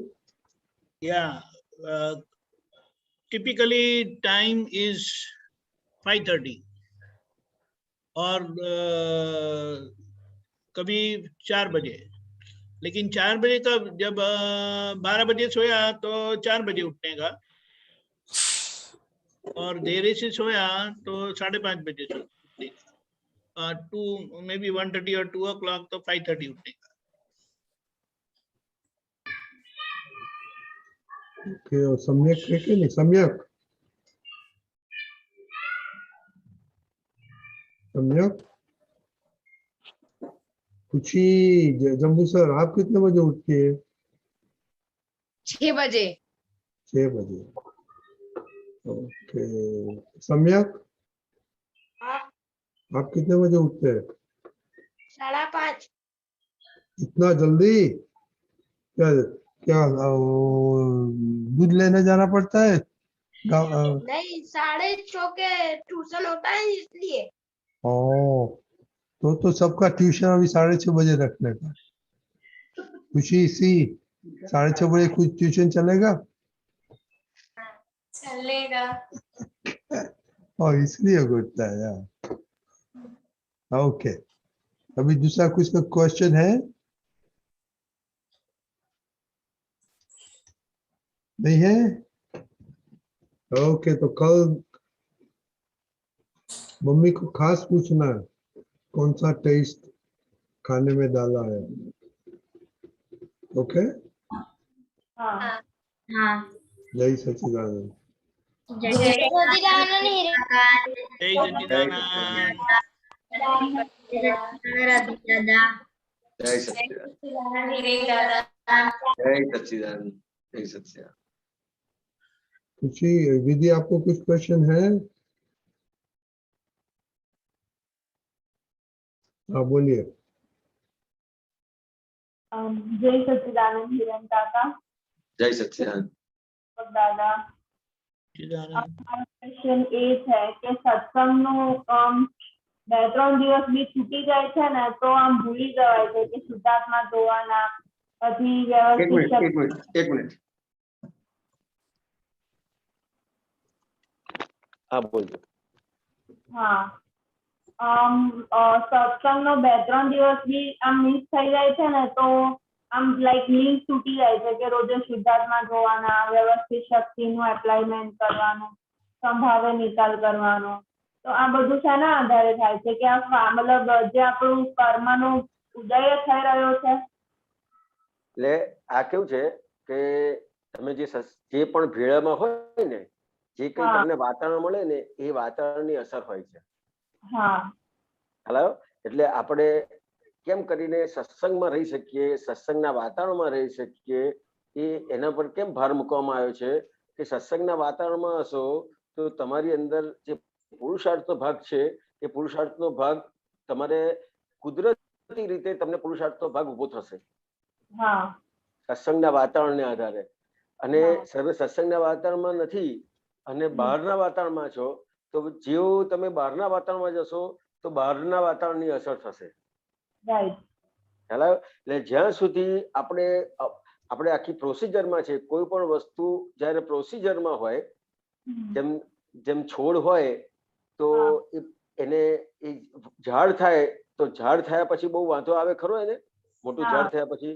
Typically time is 5:30 और कभी 4 बजे, लेकिन 4 बजे का जब 12 बजे सोया तो 4 बजे उठने का, और देरी से सोया तो 5:30 बजे सोने का, 2 मे बी 1:30 और 2 o'clock तो 5:30 उठने का। ओके, और सम्यक है कि नहीं? सम्यक खुशी जम्बू सर आप कितने बजे उठती है? 6 बजे। 6 बजे। ओके, सम्यक आप कितने बजे उठते हैं? 5:30। इतना जल्दी? क्या क्या दूध लेने जाना पड़ता है? नहीं, 6:30 के ट्यूशन होता है इसलिए। तो सबका ट्यूशन अभी 6:30 बजे रखने का। खुशी सी 6:30 बजे कुछ ट्यूशन चलेगा? चलेगा। इसलिए घुटता है यार। ओके, अभी दूसरा कुछ का क्वेश्चन है? नहीं है? ओके, तो कल मम्मी को खास पूछना कौन सा टेस्ट खाने में डाला है। ओके, हाँ हाँ जय सच्चिदानंद। जय सच्चिदानंद हीरे जय सच्चिदानंद। राधे दादा। जय सच्चिदानंद, जय सच्चिदानंद, जय सच्चिदानंद। खुशी, विधि, आपको कुछ क्वेश्चन है? हाँ बोलिए। जय सच्चिदानंद हिरण काका जय सच्चिदानंद। और दादा। સચ્ચિદાનંદ. ક્વેશ્ચન એ છે કે સત્સંગનું 2-3 દિવસ બી છૂટી જાય છે ને તો આમ ભૂલી જવાય છે કે શુદ્ધાત્મા જોવાના, પછી एक વ્યવસ્થિત मिनट, एक मिनट, एक मिनट। हाँ बोलिए। હા સત્સંગનો 2-3 દિવસ બી આમ મિસ થઈ જાય છે ને તો આમ લાઈક લિંક તૂટી જાય છે કે રોજે શુદ્ધાત્મા જોવાના, વ્યવસ્થિત શક્તિનું એપ્લાયમેન્ટ કરવાનું, સંભાવે નિકાલ કરવાનો. તો આ બધું શેના આધારે થાય છે કે આ મતલબ જે આપણું કર્મનો ઉદય થઈ રહ્યો છે? એટલે આ કેવું છે કે તમે જે પણ ભેળામાં હોય ને, જે કઈ તમને વાતાવરણ મળે ને એ વાતાવરણની અસર હોય છે. હા, હેલો, એટલે આપણે કેમ કરીને સત્સંગમાં રહી શકીએ, સત્સંગના વાતાવરણમાં રહી શકીએ, એ એના પર કેમ ભાર મૂકવામાં આવ્યો છે કે સત્સંગના વાતાવરણમાં હશો તો તમારી અંદર જે પુરુષાર્થનો ભાગ છે એ પુરુષાર્થનો ભાગ તમારે કુદરતી રીતે તમને પુરુષાર્થનો ભાગ ઉભો થશે સત્સંગના વાતાવરણને આધારે. અને સર્વે સત્સંગના વાતાવરણમાં નથી અને બહારના વાતાવરણમાં છો તો જેવું તમે બહારના વાતાવરણમાં જશો તો બહારના વાતાવરણની અસર થશે. એટલે જ્યાં સુધી આપણે આખી પ્રોસિજરમાં છે, કોઈ પણ વસ્તુ જયારે પ્રોસિજરમાં હોય, જેમ છોડ હોય તો એને ઝાડ થાય તો ઝાડ થયા પછી બહુ વાંધો આવે ખરો? એને મોટું ઝાડ થયા પછી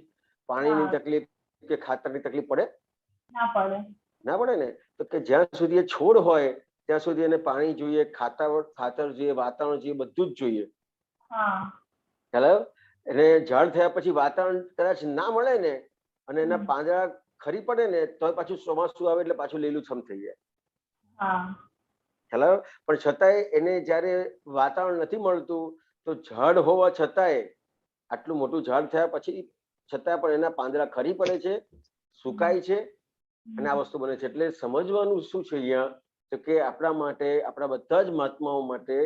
પાણીની તકલીફ કે ખાતરની તકલીફ પડે? ના પડે ને. તો કે જ્યાં સુધી એ છોડ હોય ત્યાં સુધી એને પાણી જોઈએ, ખાતર જોઈએ, વાતાવરણ જોઈએ, બધું જ જોઈએ. ખ્યાલ? એટલે ઝાડ થયા પછી વાતાવરણ કદાચ ના મળે ને અને એના પાંદડા ખરી પડે ને તો પાછું ચોમાસું આવે એટલે પાછું લીલુંછમ થઈ જાય. ખ્યાલ? પણ છતાંય એને જયારે વાતાવરણ નથી મળતું તો ઝાડ હોવા છતાંય, આટલું મોટું ઝાડ થયા પછી છતાં પણ એના પાંદડા ખરી પડે છે, સુકાય છે અને આ વસ્તુ બને છે. એટલે સમજવાનું શું છે અહીંયા તો કે આપણા માટે, આપણા બધા જ મહાત્માઓ માટે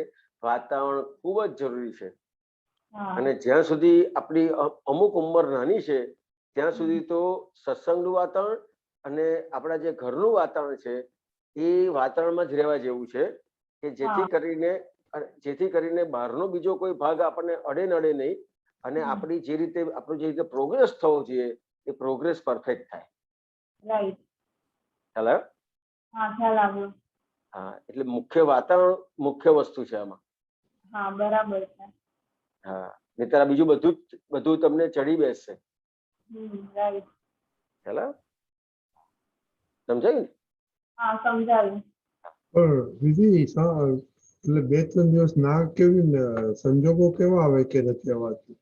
વાતાવરણ ખૂબ જ જરૂરી છે. અને જ્યાં સુધી આપણી અમુક ઉંમર નાની છે ત્યાં સુધી તો સત્સંગનું વાતાવરણ અને આપણા જે ઘરનું વાતાવરણ છે એ વાતાવરણમાં જ રહેવા જેવું છે કે જેથી કરીને બહારનો બીજો કોઈ ભાગ આપણને અડે નડે નહીં અને આપણું જે રીતે પ્રોગ્રેસ થવો જોઈએ એ પ્રોગ્રેસ પરફેક્ટ થાય. ખ્યાલ? હા, એટલે મુખ્ય વાતાવરણ મુખ્ય વસ્તુ છે આમાં. બરાબર છે. હા, નહીતર બીજું બધું તમને ચડી બેસશે. ખ્યાલ? સમજાયું ને? સમજાયું. વિધિ, એટલે 2-3 દિવસ ના કેવી સંજોગો કેવા આવે કે નથી આવતું?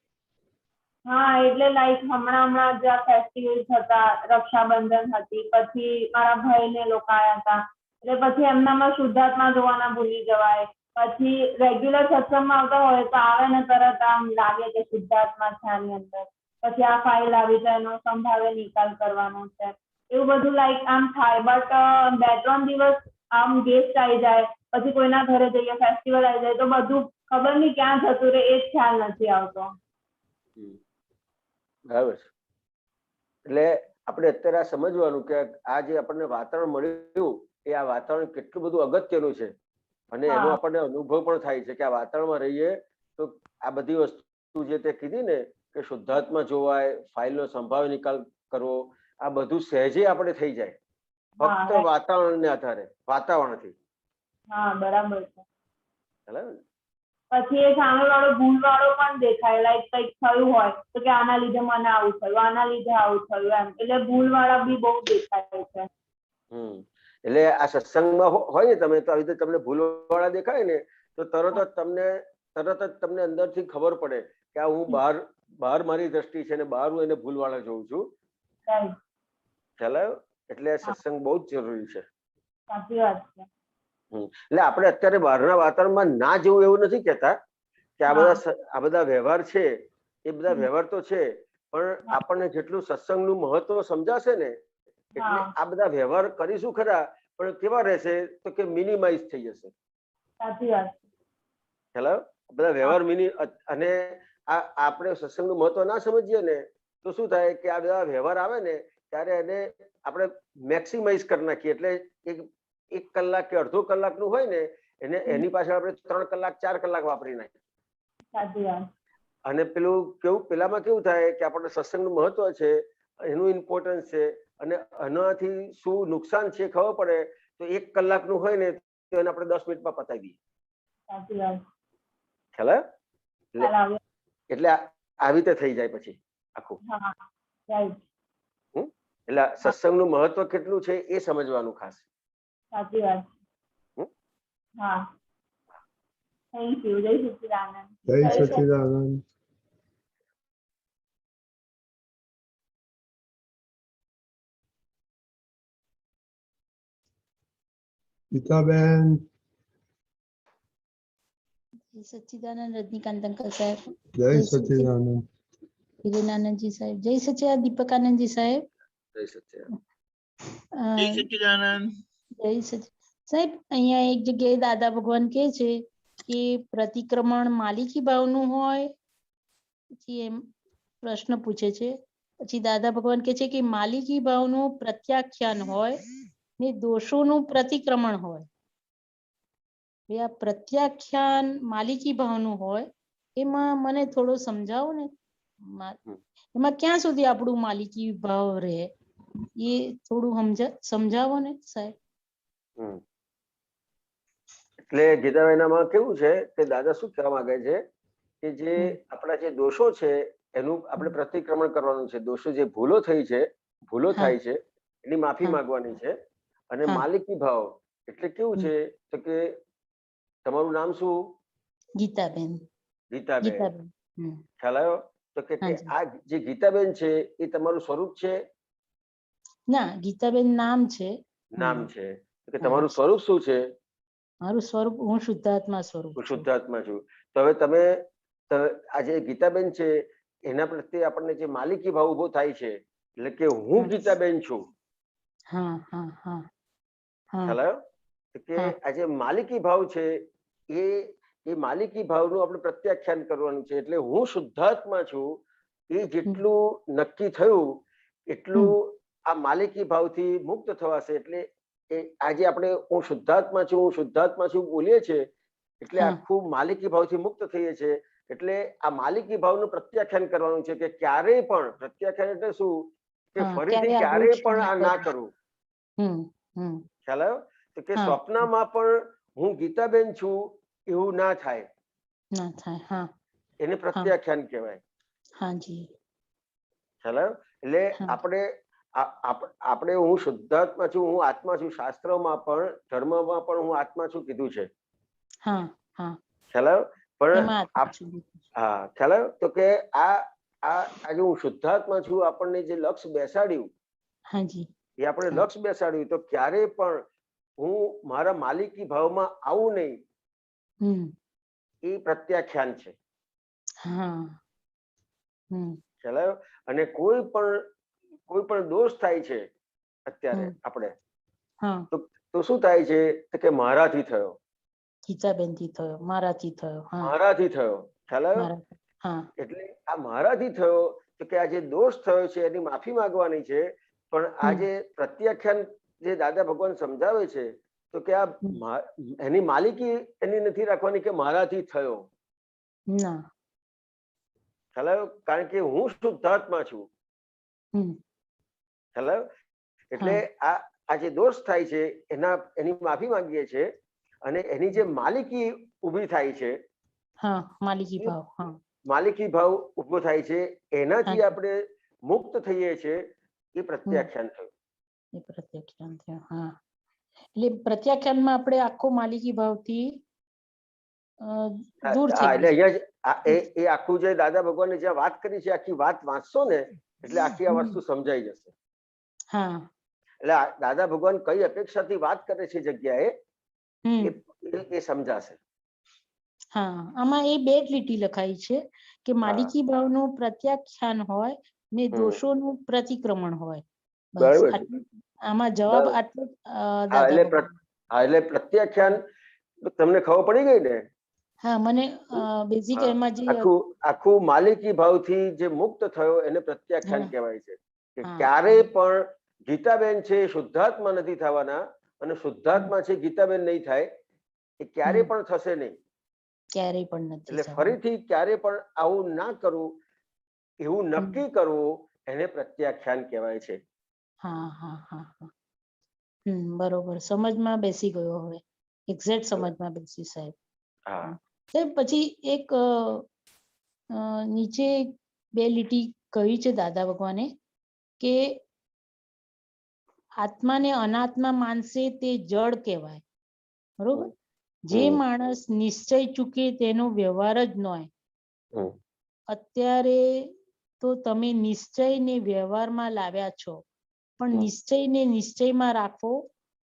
હા, એટલે લાઈક હમણાં જ્યાં ફેસ્ટિવલ હતા, રક્ષાબંધન હતી, પછી મારા ભાઈને લોકો આવ્યા હતા એટલે પછી એમનામાં શુદ્ધાત્મા જોવાના ભૂલી જવાય. પછી રેગ્યુલર સત્સંગમાં આવતા હોય તો આવે ને તરત આમ લાગે કે શુદ્ધાત્મા છે આની અંદર, પછી આ ફાઇલ આવી જાય એનો સંભાવે નિકાલ કરવાનો છે, એવું બધું લાઈક આમ થાય. બટ 2-3 દિવસ આમ ગેસ્ટ આવી જાય, પછી કોઈના ઘરે જઈએ, ફેસ્ટિવલ આવી જાય તો બધું ખબર નહીં ક્યાં જતું રહે એ જ ખ્યાલ નથી આવતો. બરાબર છે. એટલે આપણે અત્યારે આ સમજવાનું કે આ જે આપણને વાતાવરણ મળ્યું એ આ વાતાવરણ કેટલું બધું અગત્યનું છે અને એનો આપણને અનુભવ પણ થાય છે કે આ વાતાવરણમાં રહીએ તો આ બધી વસ્તુ જે તે કીધી ને કે શુદ્ધાત્મા જોવાય, ફાઇલનો સંભાવ નિકાલ કરવો, આ બધું સહેજે આપણે થઈ જાય ફક્ત વાતાવરણને આધારે, વાતાવરણથી. હા બરાબર છે. ખ્યાલ આવ્યો ને? પછી એ સામેવાળો ભૂલવાળો પણ દેખાય, લાઈક કંઈક થયું હોય તો કે આના લીધે મને આવું થયું, આના લીધે આવું થયું એમ, એટલે ભૂલવાળા બી બહુ દેખાય છે. એટલે આ સત્સંગમાં હોય ને તમે તો આવી રીતે તમને ભૂલવાળા દેખાય ને તો તરત જ તમને અંદરથી ખબર પડે કે આ હું બહાર મારી દ્રષ્ટિ છે ને બહાર હું એને ભૂલવાળા જોઉં છું. ખ્યાલ આવ્યો? એટલે સત્સંગ બહુ જ જરૂરી છે. સાચી વાત છે. એટલે આપણે અત્યારે બહારના વાતાવરણમાં ના જવું એવું નથી કહેતા કે આ બધા વ્યવહાર છે એ બધા વ્યવહાર તો છે, પણ આપણને જેટલું સત્સંગનું મહત્વ સમજાશે ને એટલે આ બધા વ્યવહાર કરીશું ખરા, પણ કેવા રહેશે તો કે મિનિમાઇઝ થઈ જશે. સાચી વાત. ખ્યાલ આવ્યો? બધા વ્યવહાર અને આપણે સત્સંગનું મહત્વ ના સમજીએ ને તો શું થાય કે આ બધા વ્યવહાર આવે ને ત્યારે એને આપણે મેક્સિમાઇઝ કરી નાખીએ. એટલે એક કલાક કે અડધો કલાકનું હોય ને એને એની પાછળ આપણે 3 કલાક 4 કલાક વાપરી નાખીએ. સાચી વાત. અને પેલામાં કેવું થાય કે આપણને સત્સંગનું મહત્વ છે, એનું ઇમ્પોર્ટન્સ છે, અને આનાથી શું નુકસાન છે ખબર પડે તો 1 કલાકનું હોય ને તો એને આપણે 10 મિનિટમાં પતાવી દઈએ. સાચી વાત. ખ્યાલ આવ્યો? એટલે આવી રીતે થઈ જાય પછી આખું. એટલે સત્સંગનું મહત્વ કેટલું છે એ સમજવાનું ખાસ. સાચી વાત. હા, થેન્ક યુ. જય સચ્ચિદાનંદ. જય સચ્ચિદાનંદ. ગીતાબેન. જય સચ્ચિદાનંદ રજનીકાંત અંકલ સાહેબ. જય સચ્ચિદાનંદ. હિરેનાનંદજી સાહેબ. જય સચ્ચિદાનંદ દીપકાનંદજી સાહેબ. જય સચ્ચિદાનંદ. જય સચ્ચિદાનંદ. જય સચ્ચિદાનંદ સાહેબ. અહીંયા એક જગ્યાએ દાદા ભગવાન કહે છે કે પ્રતિક્રમણ માલિકી ભાવનું હોય. પછી એમ પ્રશ્ન પૂછે છે. પછી દાદા ભગવાન કહે છે કે માલિકી ભાવનું પ્રત્યાખ્યાન હોય ને દોષોનું પ્રતિક્રમણ હોય. આ પ્રત્યાખ્યાન માલિકી ભાવનું હોય એમાં મને થોડો સમજાવો ને. એમાં ક્યાં સુધી આપણું માલિકી ભાવ રહે એ થોડું સમજાવો ને સાહેબ. એટલે ગીતાબેનમાં કેવું છે કે દાદા શું કહેવા માંગે છે કે જે આપણા જે દોષો છે એનું આપણે પ્રતિક્રમણ કરવાનું છે. દોષો જે ભૂલો થાય છે એની માફી માંગવાની છે. અને માલિકી ભાવ એટલે કેવું છે તો કે તમારું નામ શું? ગીતાબેન. ગીતાબેન. ખ્યાલ આવ્યો? તો કે આ જે ગીતાબેન છે એ તમારું સ્વરૂપ છે? ના, ગીતાબેન નામ છે. નામ છે. કે તમારું સ્વરૂપ શું છે? મારું સ્વરૂપ હું શુદ્ધાત્મા સ્વરૂપ. શુદ્ધાત્મા છું. તો હવે તમે આ જે ગીતાબેન છે એના પ્રત્યે આપણને જે માલિકી ભાવ ઉભો થાય છે એટલે કે હું ગીતાબેન છું. ખ્યાલ આવ્યો? કે આ જે માલિકી ભાવ છે એ માલિકી ભાવનું આપણે પ્રત્યાખ્યાન કરવાનું છે. એટલે હું શુદ્ધાત્મા છું એ જેટલું નક્કી થયું એટલું આ માલિકી ભાવથી મુક્ત થવાશે. એટલે આજે આપણે હું શુદ્ધાત્મા છું બોલીએ છીએ એટલે આખું માલિકી ભાવથી મુક્ત થઈએ છીએ. એટલે આ માલિકી ભાવનું પ્રત્યાખ્યાન કરવાનું છે કે ક્યારેય પણ પ્રત્યાખ્યાન એટલે શું કે ફરીથી ક્યારેય પણ આ ના કરવું. ખ્યાલ આવ્યો? તો કે સ્વપ્નમાં પણ હું ગીતાબેન છું એવું ના થાય. એને પ્રત્યાખ્યાન કહેવાય. ખ્યાલ આવ્યો? એટલે આપણે હું શુદ્ધાત્મા છું, હું આત્મા છું, શાસ્ત્રોમાં પણ ધર્મમાં પણ હું આત્મા છું કીધું છે. ખ્યાલ આવ્યો? પણ ખ્યાલ આવ્યો? તો કે આજે હું શુદ્ધાત્મા છું આપણને જે લક્ષ્ય બેસાડ્યું એ આપણે લક્ષ્ય બેસાડ્યું તો ક્યારેય પણ હું મારા માલિકી ભાવમાં આવું નહીં એ પ્રત્યાખ્યાન છે. ખ્યાલ આવ્યો? અને કોઈ પણ દોષ થાય છે અત્યારે આપણે તો શું થાય છે કે મારાથી થયો, ગીતાબેનથી થયો, મારાથી થયો. ખ્યાલ આવ્યો? એટલે આ મારાથી થયો તો કે આ જે દોષ થયો છે એની માફી માંગવાની છે. પણ આ જે પ્રત્યાખ્યાન જે દાદા ભગવાન સમજાવે છે તો કે આ એની માલિકી એની નથી રાખવાની કે મારાથી થયો. ખ્યાલ આવ્યો? કારણ કે હું શુદ્ધાત્મા છું. ખ્યાલ આવ્યો? એટલે આ જે દોષ થાય છે એની માફી માંગીએ છીએ અને એની જે માલિકી ઊભી થાય છે, હા માલિકી ભાવ, હા માલિકી ભાવ ઉભો થાય છે, એનાથી હા. આપણે મુક્ત થઈએ છીએ, એ પ્રત્યાખ્યાન થયું. એ પ્રત્યાખ્યાન થયું, હા. એટલે પ્રત્યાખ્યાનમાં આપણે આખો માલિકી ભાવથી દૂર થઈ એટલે અહીંયા એ આખું જે દાદા ભગવાને જ્યાં વાત કરી છે, આખી વાત વાંચશો ને એટલે આખી આ વસ્તુ સમજાઈ જશે. હા એટલે દાદા ભગવાન કઈ અપેક્ષાથી વાત કરે છે જગ્યાએ એ સમજાશે. હા, આમાં એ બે જ લીટી લખાઈ છે કે માલિકી ભાવનું પ્રત્યાખ્યાન હોય ને દોષોનું પ્રતિક્રમણ હોય. બસ આમાં જવાબ આટલો દાદા ભગવાન. એટલે પ્રત્યાખ્યાન તમને ખબર પડી ગઈ ને? હા, મને બેઝિક એમાં જે આખું માલિકી ભાવથી જે મુક્ત થયો એને પ્રત્યાખ્યાન કહેવાય છે. કે ક્યારેય પણ ગીતાબેન છે શુદ્ધાત્મા નથી થવાના, અને શુદ્ધાત્મા છે ગીતાબેન નહીં થાય, એ ક્યારે પણ થશે નહીં. ક્યારેય પણ નથી. એટલે ફરીથી ક્યારે પણ આવું ના કરવું, એવું નક્કી કરવું, એને પ્રત્યાખ્યાન કહેવાય છે. હા હા હા હા, બરોબર, સમજમાં બેસી ગયો હવે, એક્ઝેક્ટ સમજમાં બેસી સાહેબ. સાહેબ પછી એક નીચે બે લીટી કહી છે દાદા ભગવાને કે આત્માને અનાત્મા માનશે તે જડ કહેવાય. બરોબર? જે માણસ નિશ્ચય ચૂકે તેનો વ્યવહાર જ ન હોય. અત્યારે તો તમે નિશ્ચયને વ્યવહારમાં લાવ્યા છો, પણ નિશ્ચયને નિશ્ચયમાં રાખો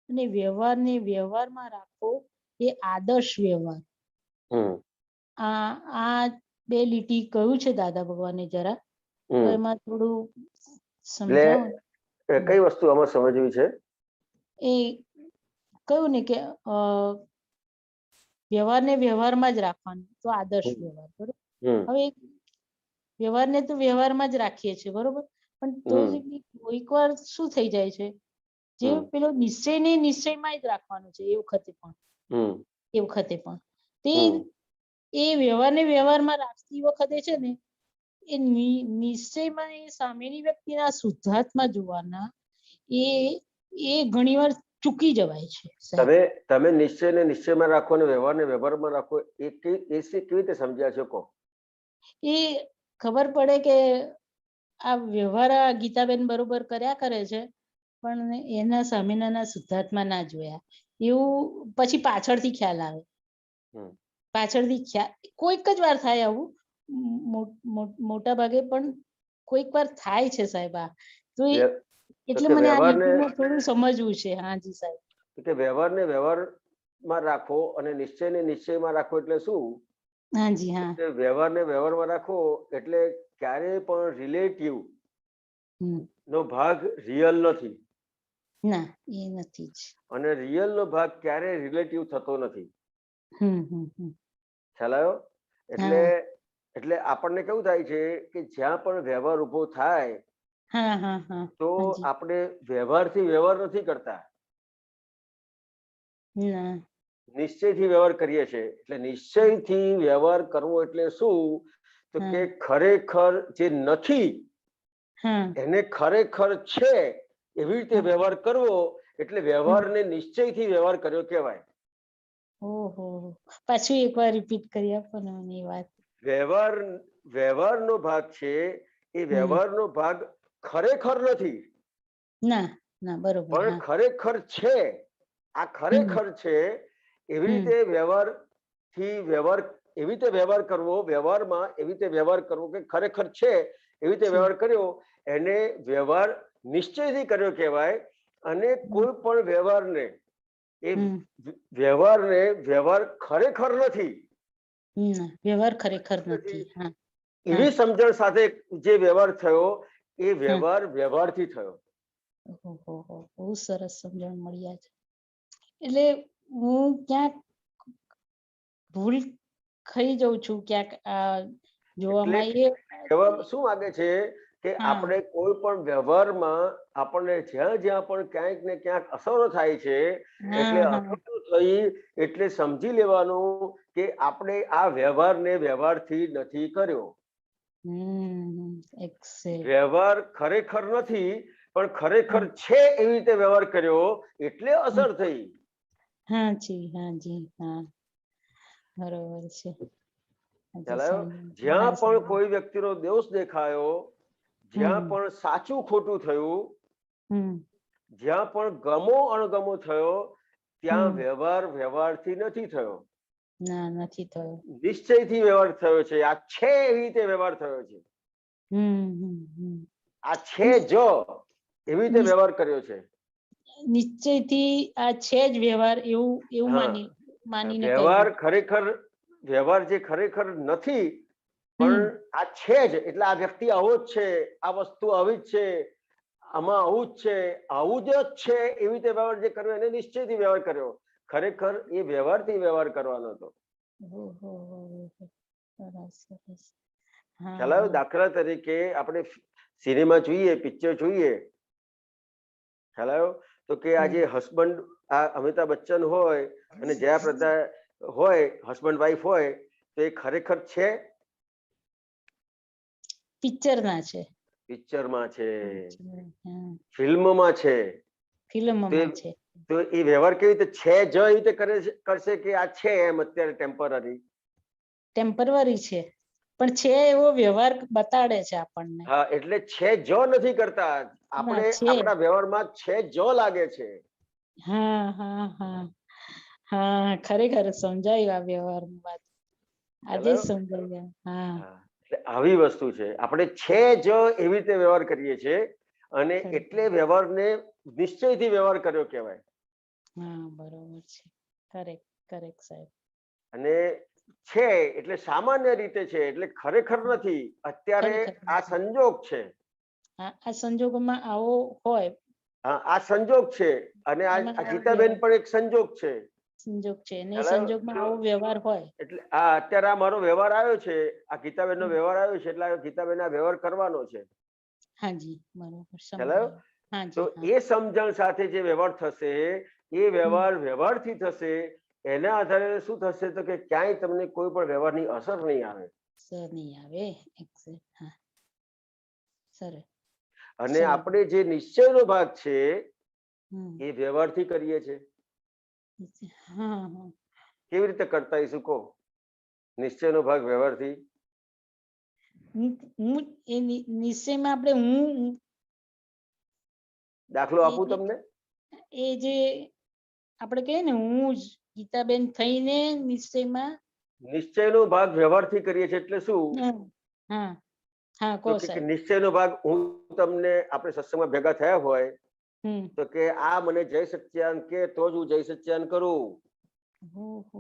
અને વ્યવહારને વ્યવહારમાં રાખો, એ આદર્શ વ્યવહાર. આ બે લીટી કહ્યું છે દાદા ભગવાને, જરા તો એમાં થોડું સમજાવો. કઈ વસ્તુ આમાં સમજવી છે? એ કહ્યું ને કે વ્યવહારને વ્યવહારમાં જ રાખવાનું, તો આદર્શ વ્યવહાર. બરોબર? હવે વ્યવહારને તો વ્યવહારમાં જ રાખીએ છીએ, બરોબર, પણ તો કોઈક વાર શું થઈ જાય છે, જે પેલો નિશ્ચયને નિશ્ચયમાં જ રાખવાનો છે એ વખતે પણ તે એ વ્યવહારને વ્યવહારમાં રાખતી વખતે છે ને, એ નિશ્ચયમાં એ સામેની વ્યક્તિના શુદ્ધાત્મા જોવાના, એ ઘણીવાર ચૂકી જવાય છે. તમે નિશ્ચયને નિશ્ચયમાં રાખો અને વ્યવહારને વ્યવહારમાં રાખો, એ કેવી રીતે સમજ્યા છો કહો? એ ખબર પડે કે આ વ્યવહાર ગીતાબેન બરોબર કર્યા કરે છે, પણ એના સામેના શુદ્ધાત્મા ના જોયા, એવું પછી પાછળથી ખ્યાલ આવે. પાછળથી ખ્યાલ કોઈક જ વાર થાય આવું, મોટા ભાગે, પણ કોઈક વાર થાય છે સાહેબ. આ તો એટલે મને આ લીટીમાં થોડું સમજવું છે. હાજી સાહેબ. કે વ્યવહારને વ્યવહારમાં રાખો અને નિશ્ચયને નિશ્ચયમાં રાખો એટલે શું? હાજી હા. વ્યવહારને વ્યવહારમાં રાખો એટલે ક્યારેય પણ રિલેટિવ નો ભાગ રિયલ નથી. ના, એ નથી જ. અને રિયલ નો ભાગ ક્યારેય રિલેટિવ થતો નથી. ખ્યાલ આવ્યો? એટલે આપણને કેવું થાય છે કે જ્યાં પણ વ્યવહાર ઉભો થાય તો આપણે વ્યવહારથી વ્યવહાર નથી કરતા, નિશ્ચયથી વ્યવહાર કરીએ છીએ. એટલે નિશ્ચયથી વ્યવહાર કરવો એટલે શું? તો કે ખરેખર જે નથી એને ખરેખર છે એવી રીતે વ્યવહાર કરવો, એટલે વ્યવહારને નિશ્ચયથી વ્યવહાર કર્યો કહેવાય. ઓહો, પાછું એકવાર રિપીટ કરી આપો ને મને વાત. વ્યવહારનો ભાગ છે એ વ્યવહારનો ભાગ ખરેખર નથી. ના ના, બરોબર. પણ ખરેખર છે. આ ખરેખર છે એવી રીતે વ્યવહારથી વ્યવહાર, એવી રીતે વ્યવહાર કરવો, વ્યવહારમાં એવી રીતે વ્યવહાર કરવો કે ખરેખર છે એવી રીતે વ્યવહાર કર્યો, એને વ્યવહાર નિશ્ચયથી કર્યો કહેવાય. અને કોઈ પણ વ્યવહારને વ્યવહાર ખરેખર નથી, વ્યવહાર ખરેખર નથી, એવી સમજણ સાથે જે વ્યવહાર થયો એ વ્યવહાર વ્યવહારથી થયો. બહુ સરસ સમજણ મળી છે. એટલે હું ક્યાંક ભૂલ ખાઈ જાઉં છું ક્યાંક જોવામાં. શું માંગે છે કે આપણે કોઈ પણ વ્યવહારમાં આપણને જ્યાં જ્યાં પણ ક્યાંક ને ક્યાંક અસરો થાય છે, એટલે અસરો થઈ એટલે સમજી લેવાનું કે આપણે આ વ્યવહારને વ્યવહારથી નથી કર્યો. વ્યવહાર ખરેખર નથી, પણ ખરેખર છે એવી રીતે વ્યવહાર કર્યો એટલે અસર થઈ. हाँ जी, हाँ जी, हाँ બરોબર છે. ખ્યાલ આવ્યો? જ્યાં પણ કોઈ વ્યક્તિનો દોષ દેખાયો, જ્યાં પણ સાચું ખોટું થયું, જ્યાં પણ ગમો અણગમો થયો, ત્યાં વ્યવહારથી નથી થયો, ના નથી થયો, નિશ્ચયથી વ્યવહાર થયો છે. આ છે એવી રીતે વ્યવહાર થયો છે. આ છે જો એવી રીતે વ્યવહાર કર્યો છે. નિશ્ચયથી આ છે જ વ્યવહાર એવું માનીને વ્યવહાર ખરેખર વ્યવહાર જે ખરેખર નથી, પણ આ છે જ એટલે આ વ્યક્તિ આવો જ છે, આ વસ્તુ આવી જ છે, આમાં આવું જ છે, આવું જ છે એવી રીતે વ્યવહાર જે કર્યો એને નિશ્ચયથી વ્યવહાર કર્યો. ખરેખર એ વ્યવહારથી વ્યવહાર કરવાનો હતો. ખ્યાલ આવ્યો? દાખલા તરીકે આપણે સિનેમા જોઈએ, પિક્ચર જોઈએ, ખ્યાલ આવ્યો? તો કે આજે હસબન્ડ આ અમિતાભ બચ્ચન હોય અને જયાપ્રદા હોય, હસબન્ડ વાઈફ હોય, તો એ ખરેખર છે? પિક્ચરમાં છે, પિક્ચરમાં છે, ફિલ્મમાં છે, ફિલ્મમાં છે. તો એ વ્યવહાર કેવી રીતે છે જ એ રીતે કરશે કે આ છે એમ અત્યારે ટેમ્પરરી છે, પણ છે એવો વ્યવહાર બતાડે છે આપણને. હા, એટલે છે જો નથી કરતા, આપણે આપણા વ્યવહારમાં છે જો લાગે છે. હા હા હા હા, ખરેખર સમજાયું આ વ્યવહારની વાત, આજે સમજાયું. હા, આવી વસ્તુ છે. આપણે છે જ એવી રીતે વ્યવહાર કરીએ છીએ અને એટલે વ્યવહારને નિશ્ચયથી વ્યવહાર કર્યો કહેવાય. હા, બરોબર છે. કરેક્ટ સાહેબ. અને છે એટલે સામાન્ય રીતે છે, એટલે ખરેખર નથી. અત્યારે આ સંજોગ છે. આ સંજોગોમાં આવો હોય. હા, આ સંજોગ છે અને આ ગીતાબેન પણ એક સંજોગ છે. સંજોગ છે ને સંજોગમાં આવો વ્યવહાર હોય એટલે આ અત્યારે આ મારો વ્યવહાર આવ્યો છે, આ ગીતાબેન નો વ્યવહાર આવ્યો છે, એટલે ગીતાબેન આ વ્યવહાર કરવાનો છે. હાજી, બરોબર. તો એ સમજણ સાથે જે વ્યવહાર થશે એ વ્યવહારથી થશે. એના આધારે શું થશે તો કે ક્યાંય તમને કોઈ પણ વ્યવહારની અસર નહીં આવે. અને આપણે જે નિશ્ચયનો ભાગ છે એ વ્યવહારથી કરીએ છીએ. કેવી રીતે કરતા હશું કહો? નિશ્ચયનો ભાગ વ્યવહારથી નિશ્ચયમાં આપણે હું દાખલો આપું તમને. એ જે આપણે કહીએ ને હું જ ગીતાબેન થઈને નિશ્ચયનો ભાગ વ્યવહારથી કરીએ છીએ એટલે શું? નિશ્ચયનો ભાગ હું તમને આપણે સત્સંગમાં ભેગા થયા હોય તો કે આ મને જય સચ્ચિદાનંદ કે તો જ હું જય સચ્ચિદાનંદ કરું.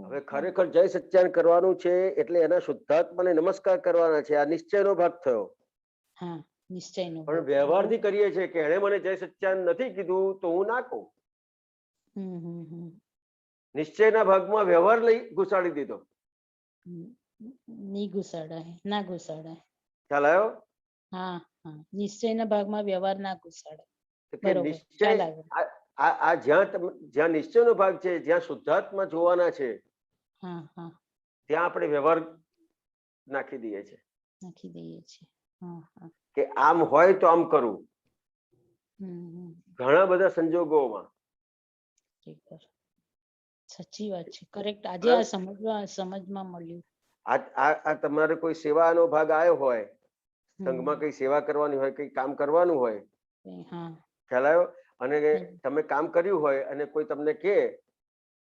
હવે ખરેખર જય સચ્ચિદાનંદ કરવાનું છે એટલે એના શુદ્ધાત્માને નમસ્કાર કરવાના છે. આ નિશ્ચયનો ભાગ થયો. પણ વ્યવહારથી કરીએ છીએ કે એણે મને જય સચ્ચિદાનંદ નથી કીધું તો હું ના કહું. નિશ્ચયના ભાગમાં વ્યવહાર લઈ ઘુસાડી દીધો. ના ઘુસાડાય. ખ્યાલ આવ્યો? હા, નિશ્ચયના ભાગમાં વ્યવહાર ના ઘુસાડાય. આ જ્યાં નિશ્ચયનો ભાગ છે, જ્યાં શુદ્ધાત્મા જોવાના છે, ત્યાં આપણે વ્યવહાર નાખી દઈએ છીએ કે આમ હોય તો આમ કરવું. ઘણા બધા સંજોગોમાં. સાચી વાત છે. કરેક્ટ. આજે આ સમજમાં મળ્યું. આ તમારે કોઈ સેવાનો ભાગ આવ્યો હોય, સંઘમાં કઈ સેવા કરવાની હોય, કઈ કામ કરવાનું હોય, ખ્યાલ આવ્યો? અને તમે કામ કર્યું હોય અને કોઈ તમને કે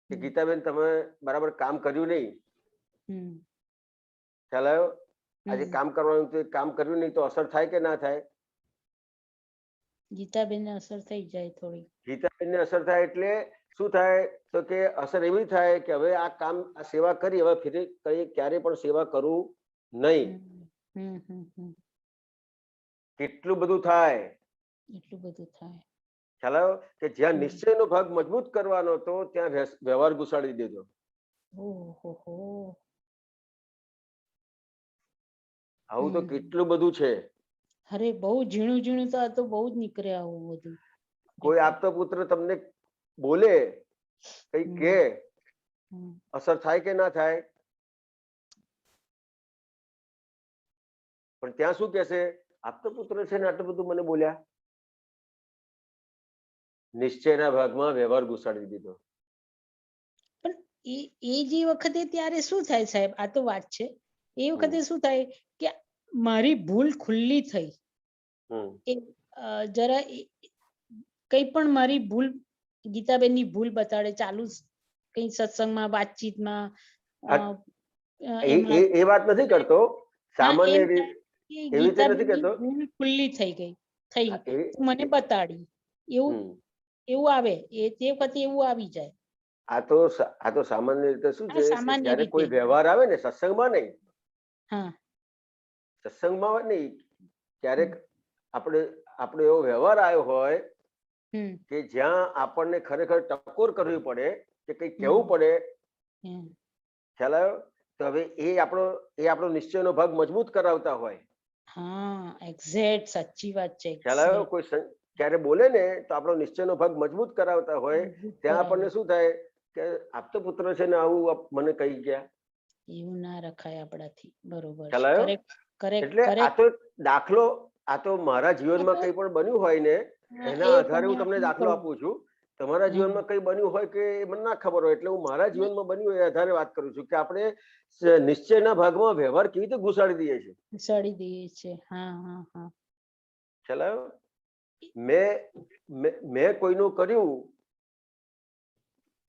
ગીતાબેન તમે બરાબર કામ કર્યું નહીં, ખ્યાલ આવ્યો? આજે કામ કરવાનું તો કામ કર્યું નહીં તો અસર થાય કે ના થાય? ગીતાબેનને અસર થઈ જાય થોડી. ગીતાબેનને અસર થાય એટલે શું થાય તો કે અસર એવી થાય કે હવે આ કામ આ સેવા કરી, હવે ફરી ક્યારે પણ સેવા કરવું નહીં. કેટલું બધું થાય. ખ્યાલ આવ્યો? કે જ્યાં નિશ્ચયનો ભાગ મજબૂત કરવાનો હતો ત્યાં વ્યવહાર ઘુસાડી દીધો. આવું તો કેટલું બધું છે. અરે બહુ ઝીણું તો આ તો બહુ જ નીકળે આવું બધું. કોઈ આપતો પુત્ર તમને બોલે, કઈ કે અસર થાય કે ના થાય? પણ ત્યાં શું કહેશે? આપતો પુત્ર છે ને આટલું બધું મને બોલ્યા. નિશ્ચયના ભાગમાં વ્યવહાર ઘુસાડી દીધો. એ જે વખતે ત્યારે શું થાય સાહેબ, આ તો વાત છે, એ વખતે શું થાય કે મારી ભૂલ ખુલ્લી થઈ, જરા કઈ પણ મારી ભૂલ, ગીતાબેનની ભૂલ બતાડે ચાલુ કઈ સત્સંગમાં, વાતચીતમાં, એ વાત નથી કરતો, સામાન્ય રીતે ભૂલ ખુલ્લી થઈ ગઈ, મને બતાડી, એવું આવે, તે વખતે એવું આવી જાય. આ તો સામાન્ય રીતે શું છે, જયારે કોઈ વ્યવહાર આવે ને, સત્સંગમાં નહીં, સત્સંગમાં નહીં, ક્યારેક આપણે એવો વ્યવહાર આવ્યો હોય કે જ્યાં આપણને ખરેખર ટકોર કરવી પડે કે કઈ કહેવું પડે, ખ્યાલ આવ્યો? તો હવે એ આપણો નિશ્ચયનો ભાગ મજબૂત કરાવતા હોય. એક્ઝેક્ટ, સાચી વાત છે. ખ્યાલ આવ્યો? કોઈ ક્યારે બોલે ને તો આપણો નિશ્ચયનો ભાગ મજબૂત કરાવતા હોય, ત્યાં આપણને શું થાય કે આપતો પુત્ર છે ને આવું મને કહી ગયા, એવું ના રખાય આપણાથી. બરોબર. એટલે આ તો દાખલો, આ તો મારા જીવનમાં કઈ પણ બન્યું હોય ને એના આધારે હું તમને દાખલો આપું છું. તમારા જીવનમાં કઈ બન્યું હોય કે મને ના ખબર હોય, એટલે હું મારા જીવનમાં બન્યું એ આધારે વાત કરું છું કે આપણે નિશ્ચયના ભાગમાં વ્યવહાર કેવી રીતે ઘુસાડી દઈએ છીએ. ખ્યાલ આવ્યો? મેં કોઈનું કર્યું,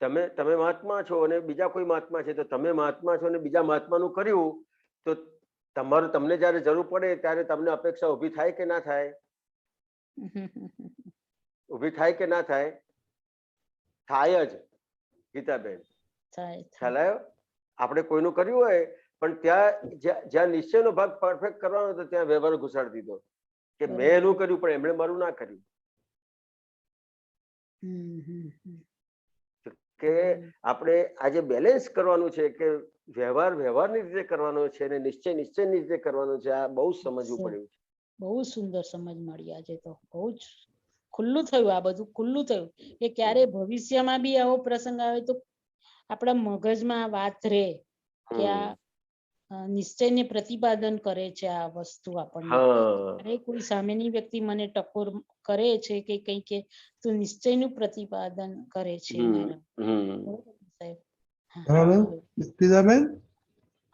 તમે મહાત્મા છો અને બીજા કોઈ મહાત્મા છે, તો તમે મહાત્મા છો અને બીજા મહાત્માનું કર્યું, તો તમને જયારે જરૂર પડે ત્યારે તમને અપેક્ષા ઉભી થાય કે ના થાય? ઉભી થાય કે ના થાય? થાય જ, ગીતાબેન. ખ્યાલ આવ્યો? આપણે કોઈનું કર્યું હોય પણ ત્યાં જ્યાં નિશ્ચયનો ભાગ પરફેક્ટ કરવાનો હતો ત્યાં વ્યવહાર ઘુસાડી દીધો કે મેં એનું કર્યું પણ એમણે મારું ના કર્યું. કે આપણે આજે બેલેન્સ કરવાનું છે કે વ્યવહારની રીતે કરવાનો છે અને નિશ્ચયની રીતે કરવાનો છે. આ બહુ સમજવું પડ્યું છે. બહુ સુંદર સમજ મળી આજે તો. બહુ જ ખુલ્લું થયું, આ બધું ખુલ્લું થયું કે ક્યારે ભવિષ્યમાં બી આવો પ્રસંગ આવે તો આપણા મગજમાં વાત રહે કે આ નિશ્ચયને પ્રતિપાદન કરે છે આ વસ્તુ આપણને. અરે કોઈ સામેની વ્યક્તિ મને ટકોર કરે છે કે કઈ કે તો નિશ્ચયનું પ્રતિપાદન કરે છે.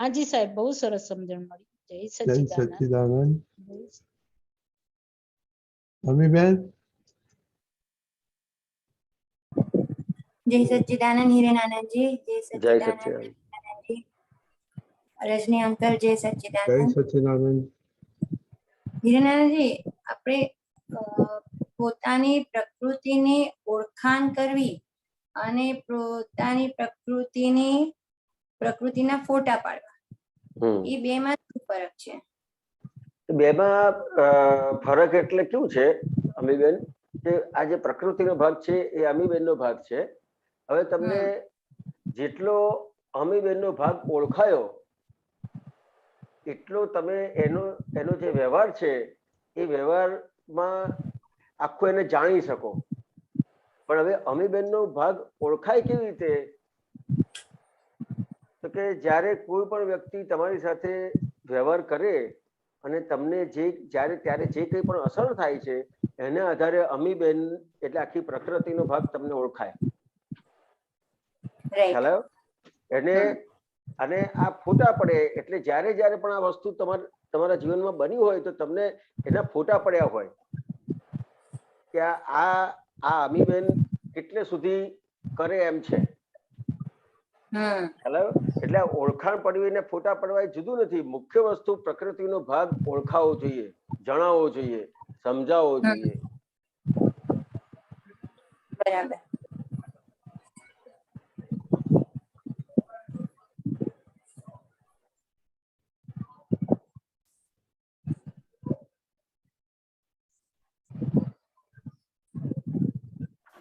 હાજી સાહેબ, બહુ સરસ સમજણ મળી. જય સચ્ચિદાનંદ. અમીબેન. જય સચ્ચિદાનંદ હિરેનાનંદજી. જય સચ્ચિદાનંદ રજની અંકલ. જય સચ્ચિદાનંદ. જય સચ્ચિદાનંદ. હિરેનાનંદજી, આપણે પોતાની પ્રકૃતિની ઓળખાણ કરવી અને પોતાની પ્રકૃતિના ફોટા પાડવા, એ બેમાં શું ફરક છે? બેમાં ફરક એટલે કેવું છે અમીબેન કે આ જે પ્રકૃતિનો ભાગ છે એ અમીબેનનો ભાગ છે. હવે તમને જેટલો અમીબેનનો ભાગ ઓળખાયો એટલો તમે એનો જે વ્યવહાર છે એ વ્યવહારમાં આખું એને જાણી શકો. પણ હવે અમીબેનનો ભાગ ઓળખાય કેવી રીતે? તો કે જ્યારે કોઈ પણ વ્યક્તિ તમારી સાથે વ્યવહાર કરે અને તમને ત્યારે જે કંઈ પણ અસર થાય છે એના આધારે અમીબેન એટલે આખી પ્રકૃતિનો ભાગ તમને ઓળખાય. ખ્યાલ આવ્યો? અને આ ફોટા પડે એટલે જ્યારે પણ આ વસ્તુ તમારા જીવનમાં બની હોય તો તમને એના ફોટા પડ્યા હોય કે આ અમીબેન કેટલે સુધી કરે એમ છે. ખ્યાલ આવ્યો? એટલે ઓળખાણ પડવી ને ફોટા પડવા એ જુદું નથી. મુખ્ય વસ્તુ પ્રકૃતિનો ભાગ ઓળખાવો જોઈએ, જણાવવો જોઈએ, સમજાવવો જોઈએ. બરાબર.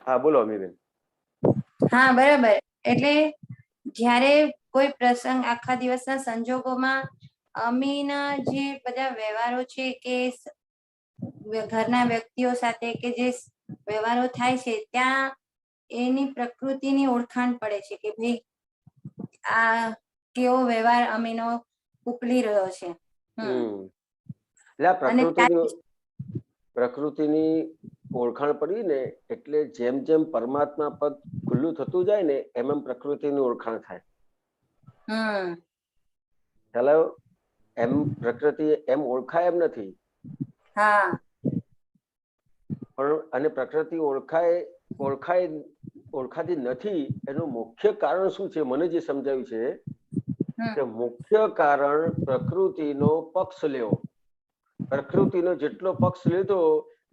હા બોલો અમીબેન. હા બરાબર. એટલે જ્યારે કોઈ પ્રસંગ આખા દિવસના સંજોગોમાં અમીના જે બધા વ્યવહારો છે કે ઘરના વ્યક્તિઓ સાથે કે જે વ્યવહારો થાય છે ત્યાં એની પ્રકૃતિની ઓળખાણ પડે છે કે ભાઈ આ કેવો વ્યવહાર અમીનો ઉપલી રહ્યો છે. પ્રકૃતિની ઓળખાણ પડી ને એટલે જેમ જેમ પરમાત્મા પદ ખુલ્લું થતું જાય ને એમ એમ પ્રકૃતિની ઓળખાણ થાય. ખ્યાલ આવ્યો? એમ પ્રકૃતિ એમ ઓળખાય એમ નથી. પણ અને પ્રકૃતિ ઓળખાતી નથી એનું મુખ્ય કારણ શું છે? મને જે સમજાવ્યું છે કે મુખ્ય કારણ પ્રકૃતિનો પક્ષ લેવો. પ્રકૃતિનો જેટલો પક્ષ લીધો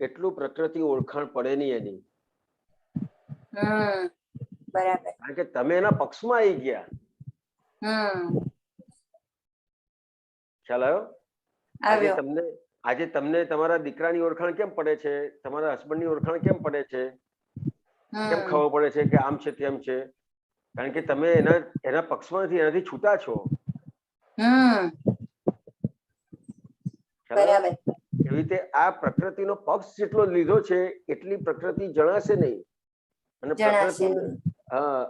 એટલું પ્રકૃતિ ઓળખાણ પડે નહીં એની. કારણ કે તમે એના પક્ષમાં આવી ગયા. ખ્યાલ આવ્યો? આજે તમને તમારા દીકરાની ઓળખાણ કેમ પડે છે? તમારા હસબન્ડની ઓળખાણ કેમ પડે છે? કેમ ખબર પડે છે કે આમ છે તેમ છે? કારણ કે તમે એના પક્ષમાંથી એનાથી છૂટા છો. એવી રીતે આ પ્રકૃતિનો પક્ષ જેટલો લીધો છે એટલી પ્રકૃતિ જણાશે નહીં.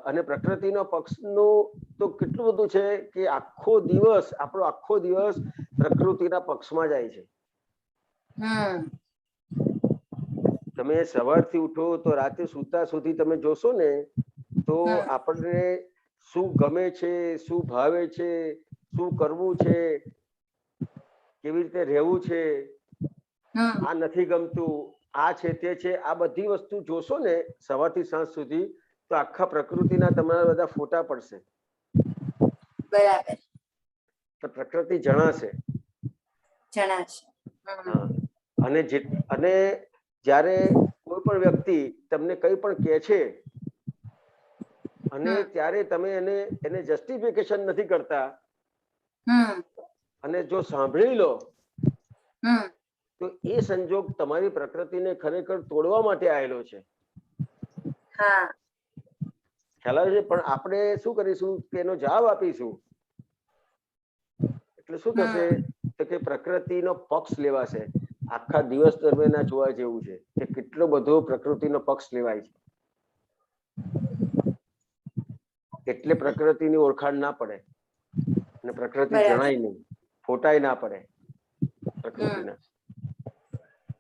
અને પ્રકૃતિનો પક્ષનું તો કેટલું બધું છે કે આપણો આખો દિવસ પ્રકૃતિના પક્ષમાં જાય છે. તમે સવારથી ઉઠો તો રાતે સૂતા સુધી તમે જોશો ને તો આપણને શું ગમે છે, શું ભાવે છે, શું કરવું છે, કેવી રીતે રહેવું છે, આ નથી ગમતું, આ છે તે છે, આ બધી વસ્તુ જોશો ને સવારથી સાંજ સુધી તો આખા પ્રકૃતિના તમારા બધા ફોટા પડશે. બરાબર. તો પ્રકૃતિ જણાશે. અને જ્યારે કોઈ પણ વ્યક્તિ તમને કંઈ પણ કહે છે અને ત્યારે તમે એને જસ્ટિફિકેશન નથી કરતા અને જો સાંભળી લો તો એ સંજોગ તમારી પ્રકૃતિને ખરેખર તોડવા માટે આવેલો છે. ખ્યાલ આવે છે? પણ આપણે શું કરીશું કે એનો જવાબ આપીશું એટલે શું થશે કે પ્રકૃતિનો પક્ષ લેવાશે. આખા દિવસ દરમિયાન જોવા જેવું છે કે કેટલો બધો પ્રકૃતિનો પક્ષ લેવાય છે. એટલે પ્રકૃતિની ઓળખાણ ના પડે અને પ્રકૃતિ જણાય નહીં, ફોટાય ના પડે પ્રકૃતિના.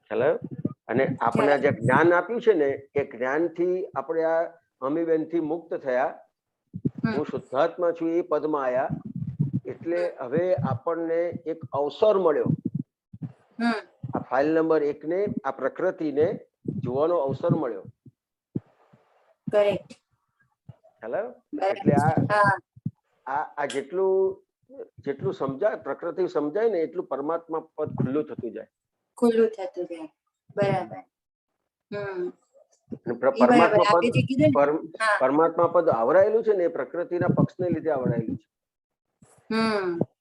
ખ્યાલ આવ્યો? અને આપણે જે જ્ઞાન આપ્યું છે ને એ જ્ઞાનથી આપણે આ અમીબેન થી મુક્ત થયા. હું શુદ્ધાત્મા છું એ પદમાં આવ્યા. એટલે હવે આપણને એક અવસર મળ્યો આ ફાઇલ નંબર 1 ને આ પ્રકૃતિને જોવાનો અવસર મળ્યો. એટલે આ જેટલું સમજાય પ્રકૃતિ સમજાય ને એટલું પરમાત્મા પદ ખુલ્લું થતું જાય. બરાબર. પરમાત્મા પદ આવરાયેલું છે ને એ પ્રકૃતિના પક્ષને લીધે આવરાયેલું છે.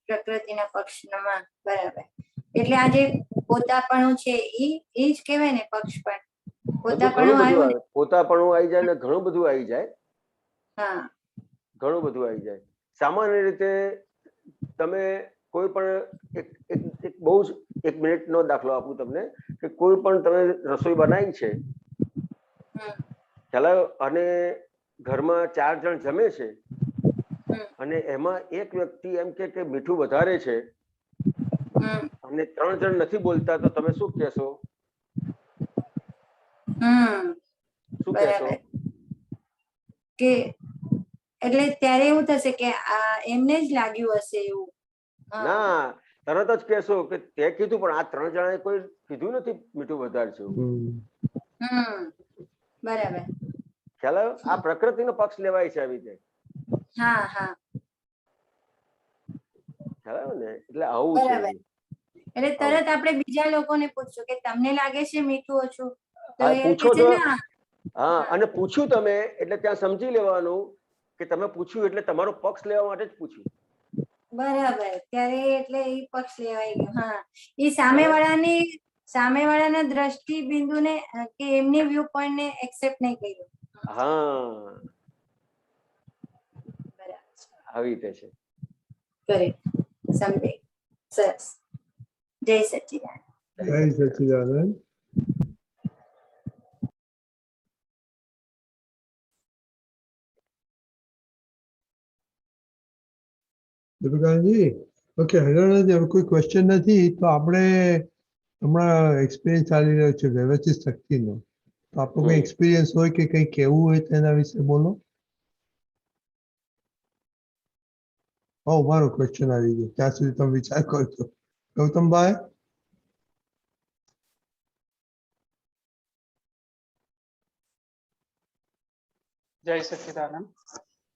પ્રકૃતિના પક્ષમાં. બરાબર. એટલે આ જે પોતાપણું છે એ જ કહેવાય ને પક્ષ પણ. પોતાપણું આવી જાય ને ઘણું બધું આવી જાય. ઘણું બધું આવી જાય. સામાન્ય રીતે તમે કોઈ પણ એક બહુ જ 1 મિનિટનો દાખલો આપું તમને કે કોઈ પણ તમે રસોઈ બનાવી છે ચાલો અને ઘરમાં 4 જણ જમે છે અને એમાં એક વ્યક્તિ એમ કે મીઠું વધારે છે અને 3 જણ નથી બોલતા તો તમે શું કહેશો? શું કહેશો? કે એટલે ત્યારે એવું થશે કે એમને જ લાગ્યું હશે એવું. ના, તરત જ કહેશો કે તે કીધું પણ આ 3 જણાએ કોઈ કીધું નથી મીઠું વધારે છે. બરાબર. ખ્યાલ આવ્યો? આ પ્રકૃતિનો પક્ષ લેવાય છે આવી રીતે. ખ્યાલ આવ્યો ને? એટલે આવું છે. એટલે તરત આપણે બીજા લોકોને પૂછશું કે તમને લાગે છે મીઠું ઓછું? પૂછો તો અને પૂછ્યું તમે એટલે ત્યાં સમજી લેવાનું કે તમે પૂછ્યું એટલે તમારો પક્ષ લેવા માટે જ પૂછ્યું. બરાબર. ત્યારે એટલે એ પક્ષ લેવાઈ ગયો. એ સામેવાળાના દ્રષ્ટિ બિંદુને કે એમની વ્યૂ પોઈન્ટ ને એક્સેપ્ટ નહીં કર્યું. આવી રીતે છે. કરેક્ટ. સમજાય. સરસ. જય સચ્ચિદાનંદ. જય સચ્ચિદાનંદ. દીપિકાજી, ઓકે, હવે કોઈ ક્વેશ્ચન નથી તો આપણે હમણાં એક્સપિરિયન્સ ચાલી રહ્યો છે વ્યવસ્થિત શક્તિનો, તો આપણો કોઈ એક્સપિરિયન્સ હોય કે કંઈ કહેવું હોય તેના વિશે બોલો. મારો ક્વેશ્ચન આવી ગયો, ત્યાં સુધી તમે વિચાર કરજો. ગૌતમભાઈ. जय सच्चिदानंद।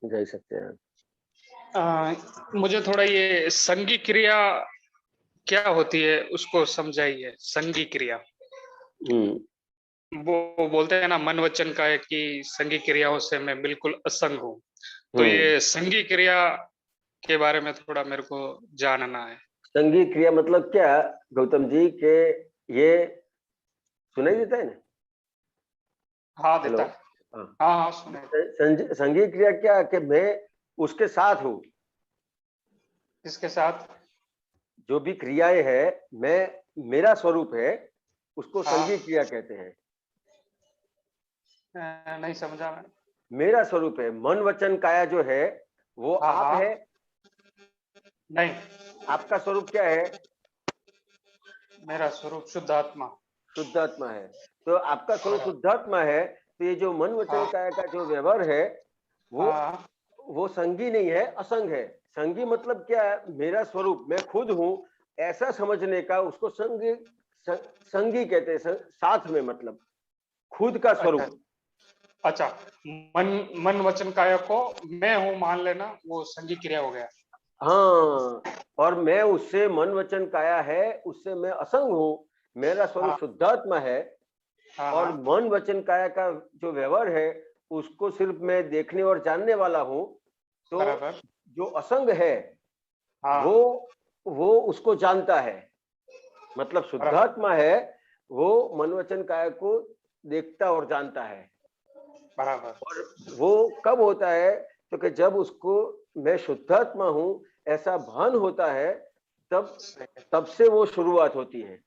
जय सच्चिदानंद। मुझे थोड़ा ये संगी क्रिया क्या होती है उसको समझाइए। संगी क्रिया वो बोलते हैं ना मन वचन का है कि संगी क्रियाओं से मैं बिल्कुल असंग हूँ, तो ये संगी क्रिया के बारे में थोड़ा मेरे को जानना है। संगी क्रिया मतलब क्या गौतम जी के ये सुनाई देता है ना? हाँ देता है। हाँ सुने। संगी क्रिया क्या कि मैं उसके साथ हूँ। इसके साथ जो भी क्रियाएं है मैं मेरा स्वरूप है उसको संगी क्रिया कहते हैं। नहीं समझा मैं। मेरा स्वरूप है, मन वचन काया जो है वो आप है? नहीं। आपका स्वरूप क्या है? मेरा स्वरूप शुद्ध आत्मा। शुद्ध आत्मा है। तो आपका स्वरूप शुद्ध आत्मा है, तो ये जो मन वचन काया का जो व्यवहार है वो संगी नहीं है, असंग है। संगी मतलब क्या है? मेरा स्वरूप मैं खुद हूँ ऐसा समझने का उसको संगी कहते हैं। साथ में मतलब खुद का स्वरूप। अच्छा, मन वचन काया को मैं हूँ मान लेना, वो संगी क्रिया हो गया। हाँ, और मैं उससे मन वचन काया है उससे मैं असंग हूँ, मेरा स्वरूप शुद्धात्मा है। और मन वचन काया का जो व्यवहार है उसको सिर्फ मैं देखने और जानने वाला हूँ। तो जो असंग है वो उसको जानता है। मतलब शुद्धात्मा है वो मन वचन काया को देखता और जानता है। बराबर। और वो कब होता है? तो कि जब उसको मैं शुद्धात्मा हूँ ऐसा भान होता है तब से वो शुरुआत होती है।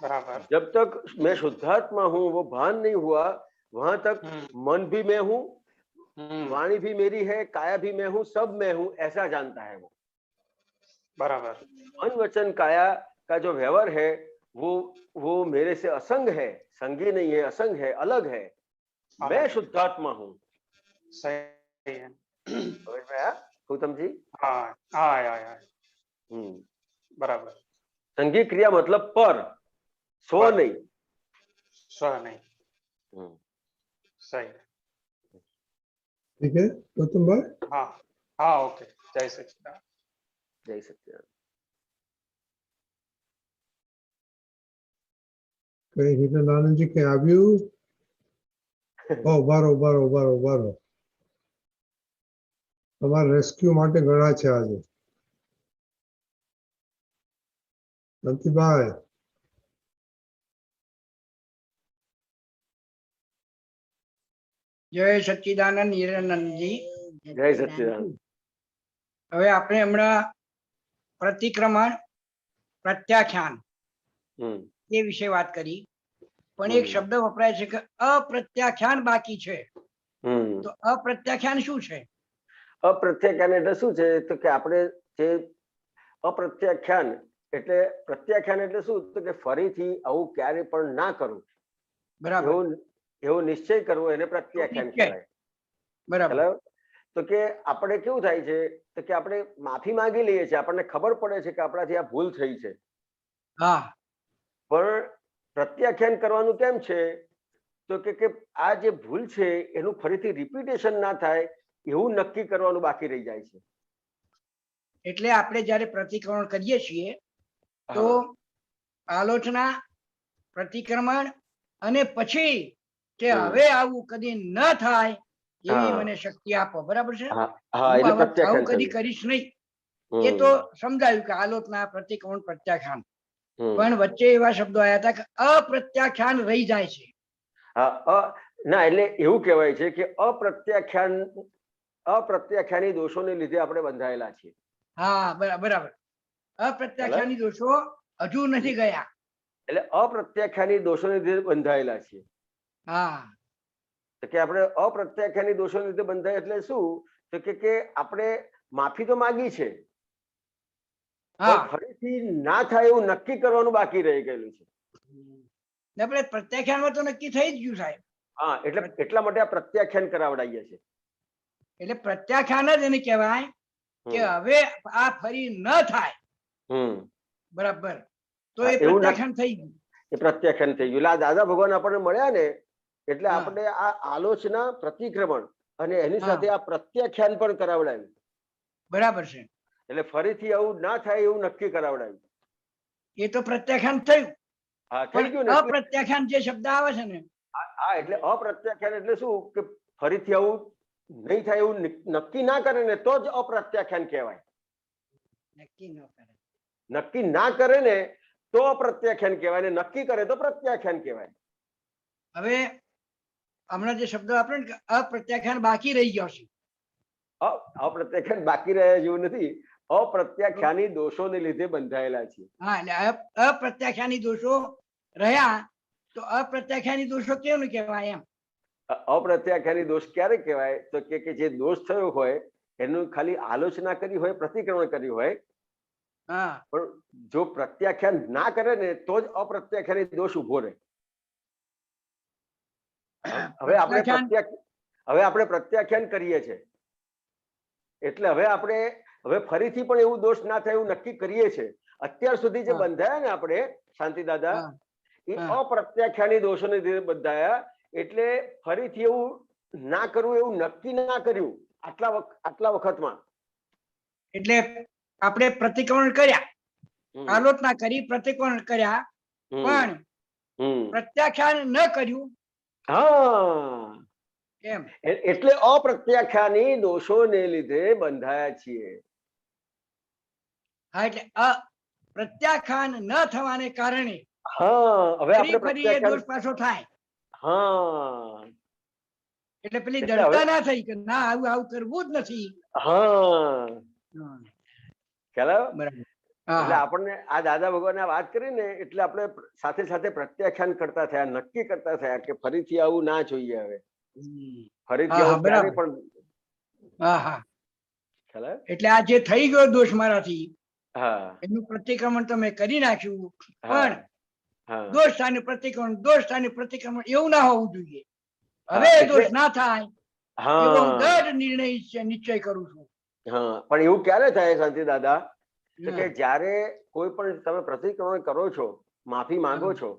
बराबर। जब तक मैं शुद्धात्मा हूँ वो भान नहीं हुआ वहां तक मन भी मैं हूँ, वाणी भी मेरी है, काया भी मैं हूँ, सब मैं हूँ ऐसा जानता है वो। बराबर। मन वचन काया का जो व्यवहार है वो मेरे से असंग है, संगी नहीं है, असंग है, अलग है। मैं शुद्धात्मा हूँ। सही है। समझ में आया गौतम जी? हाँ आया। बराबर। संगी क्रिया मतलब पर, स्व नहीं। स्व नहीं। सही है। ठीक है गौतम भाई? हाँ ओके। जय सच्चिदानंद। जय सच्चिदानंद। કઈ હિરણાનંદજી કઈ આવ્યું? બારો તમારા રેસ્ક્યુ માટે ઘણા છે આજે. નંદીભાઈ. જય સચ્ચિદાનંદ હિરણાનંદજી. જય સચ્ચિદાનંદ. હવે આપણે હમણાં પ્રતિક્રમણ પ્રત્યાખ્યાન એ વિશે વાત કરી, પણ એક શબ્દ વપરાય છે કે અપ્રત્યાખ્યાન બાકી છે. તો અપ્રત્યાખ્યાન શું છે? અપ્રત્યાખ્યાન એટલે શું છે? તો કે આપણે જે અપ્રત્યાખ્યાન એટલે પ્રત્યાખ્યાન એટલે શું? તો કે ફરીથી આવું ક્યારે પણ ના કરવું. બરાબર. એવો નિશ્ચય કરવો એને પ્રત્યાખ્યાન કહેવાય. બરાબર. તો કે આપણે કેવું થાય છે તો કે આપણે માફી માંગી લઈએ છીએ, આપણને ખબર પડે છે કે આપણાથી આ ભૂલ થઈ છે. હા. પણ પ્રત્યાખ્યાન કરવાનું કેમ છે? તો કે આ જે ભૂલ છે એનું ફરીથી રિપીટેશન ના થાય એવું નક્કી કરવાનું બાકી રહી જાય છે. એટલે આપણે જ્યારે પ્રતિક્રમણ કરીએ છીએ તો આલોચના, પ્રતિક્રમણ અને પછી કે હવે આવું કદી ન થાય એવી મને શક્તિ આપો. બરાબર છે? આવું કદી કરીશ નહીં એ તો સમજાયું કે આલોચના, પ્રતિક્રમણ, પ્રત્યાખ્યાન. પણ વચ્ચે એવા શબ્દો આવ્યા હતા કે અપ્રત્યાખ્યાન રહી જાય છે. ના, એટલે એવું કહેવાય છે કે અપ્રત્યાખ્યાની દોષોને લીધે આપણે બંધાયેલા છીએ. હા બરાબર. અપ્રત્યાખ્યાની દોષો હજુ નથી ગયા. એટલે અપ્રત્યાખ્યાની દોષોને લીધે બંધાયેલા છીએ. હા. તો કે આપણે અપ્રત્યાખ્યાની દોષોને લીધે બંધાય એટલે શું? તો કે આપણે માફી તો માંગી છે, ફરીથી ના થાય એવું નક્કી કરવાનું બાકી રહી ગયેલું છે. આપણે પ્રત્યાખ્યાનમાં તો નક્કી થઈ જ ગયું સાહેબ. હા, એટલે એટલા માટે આ પ્રત્યાખ્યાન કરાવડાવીએ છીએ. એટલે પ્રત્યાખ્યાન જ એને કહેવાય કે હવે આ ફરી ન થાય, બરાબર, તો એ એવું પ્રત્યાખ્યાન થઈ ગયું. એ પ્રત્યાખ્યાન થઈ ગયું. એટલે આ દાદા ભગવાન આપણને મળ્યા ને એટલે આપણે આ આલોચના, પ્રતિક્રમણ અને એની સાથે આ પ્રત્યાખ્યાન પણ કરાવડાવ્યું. બરાબર છે. એટલે ફરીથી આવું ના થાય એવું નક્કી કરાવડાવ્યું. એ તો પ્રત્યાખ્યાન થયું. હા, થઈ ગયું ને. અપ્રત્યાખ્યાન જે શબ્દ આવે છે ને, હા, એટલે અપ્રત્યાખ્યાન એટલે શું કે ફરીથી આવું નહીં થાય એવું નક્કી ના કરે ને તો જ અપ્રત્યાખ્યાન કહેવાય. નક્કી ના કરે ને તો અપ્રત્યાખ્યાન કહેવાય, ને નક્કી કરે તો પ્રત્યાખ્યાન કહેવાય. હવે હમણાં જે શબ્દ આપણે અપ્રત્યાખ્યાન બાકી રહી ગયો છે. અપ્રત્યાખ્યાન બાકી રહ્યા જેવું નથી, અપ્રત્યાખ્યાની દોષોને લીધે બંધાયેલા છે. હા, એટલે અપ્રત્યાખ્યાની દોષો રહ્યા તો અપ્રત્યાખ્યાની દોષો કેમ કહેવાય? એમ અપ્રત્યાખ્યાની દોષ ક્યારે કહેવાય તો કે જે દોષ થયો હોય એનું ખાલી આલોચના કરી હોય, પ્રતિક્રમણ કર્યું હોય, પણ જો પ્રત્યાખ્યાન ના કરે ને તો જ અપ્રત્યાખ્યાની દોષ ઉભો રહે. હવે આપણે પ્રત્યાખ્યાન કરીએ છીએ એટલે હવે ફરીથી પણ એવું દોષ ના થાય એવું નક્કી કરીએ છીએ. અત્યાર સુધી જે બંધાયા ને આપણે શાંતિ દાદા, એ અપ્રત્યાખ્યાની દોષોને લીધે બંધાયા. એટલે ફરીથી એવું ના કરવું એવું નક્કી ના કર્યું આટલા વખતમાં. એટલે આપણે પ્રતિક્રમણ કર્યા, આલોચના કરી, પ્રતિક્રમણ કર્યા, પણ પ્રત્યાખ્યાન ન કર્યું. હા, એમ એટલે અપ્રત્યાખ્યાની દોષોને લીધે બંધાયા છીએ. હા, એટલે પ્રત્યાખ્યાન ન થવાને કારણે હવે આપણે ફરી એ દોષ પાછો થાય. હા, એટલે પેલી દળતા ના થઈ કે ના આવું કરવું જ નથી. ખ્યાલ આવ્યો? એટલે આપણને આ દાદા ભગવાને વાત કરી ને એટલે આપણે સાથે સાથે પ્રત્યાખ્યાન કરતા થયા, નક્કી કરતા થયા કે ફરીથી આવું ના જોઈએ. હવે ફરીથી આવું ક્યારે પણ. એટલે આ જે થઈ ગયો દોષ મારાથી, એનું પ્રતિક્રમણ તો મેં કરી નાખ્યું, પણ દોષ સ્થાને પ્રતિક્રમણ, દોષ સ્થાને પ્રતિક્રમણ એવું ના હોવું જોઈએ. હવે દોષ ના થાય એવો હું દ્રઢ નિશ્ચય કરું છું. પણ એવું ક્યારે થાય શાંતિ દાદા કે જ્યારે કોઈ પણ તમે પ્રતિક્રમણ કરો છો, માફી માંગો છો,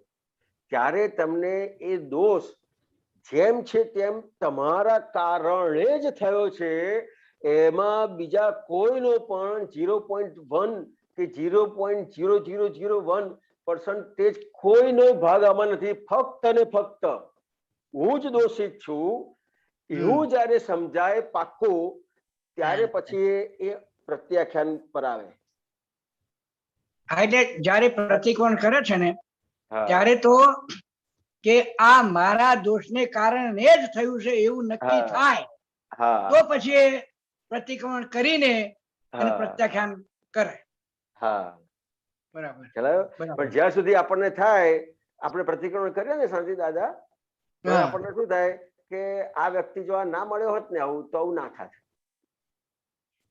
ત્યારે તમને એ દોષ જેમ છે તેમ તમારા કારણે જ થયો છે, એમાં બીજા કોઈનો પણ 0.1 કે 0.0001% કોઈનો ભાગ આમાં નથી. ફક્ત ને ફક્ત હું જ દોષિત છું એવું જયારે સમજાય પાક્કું, ત્યારે પછી એ પ્રત્યાખ્યાન પર આવે. એટલે જયારે પ્રતિક્રમણ કરે છે ને ત્યારે તો કે આ મારા દોષને કારણે જ થયું છે એવું નક્કી થાય તો પછી પ્રતિક્રમણ કરીને અને પ્રત્યાખ્યાન કરે. બરાબર. પણ જ્યાં સુધી આપણને થાય, આપણે પ્રતિક્રમણ કરીએ ને શાંતિ દાદા, તો આપણને શું થાય કે આ વ્યક્તિ જો આ ના મળ્યો હોત ને આવું તો આવું ના થાત.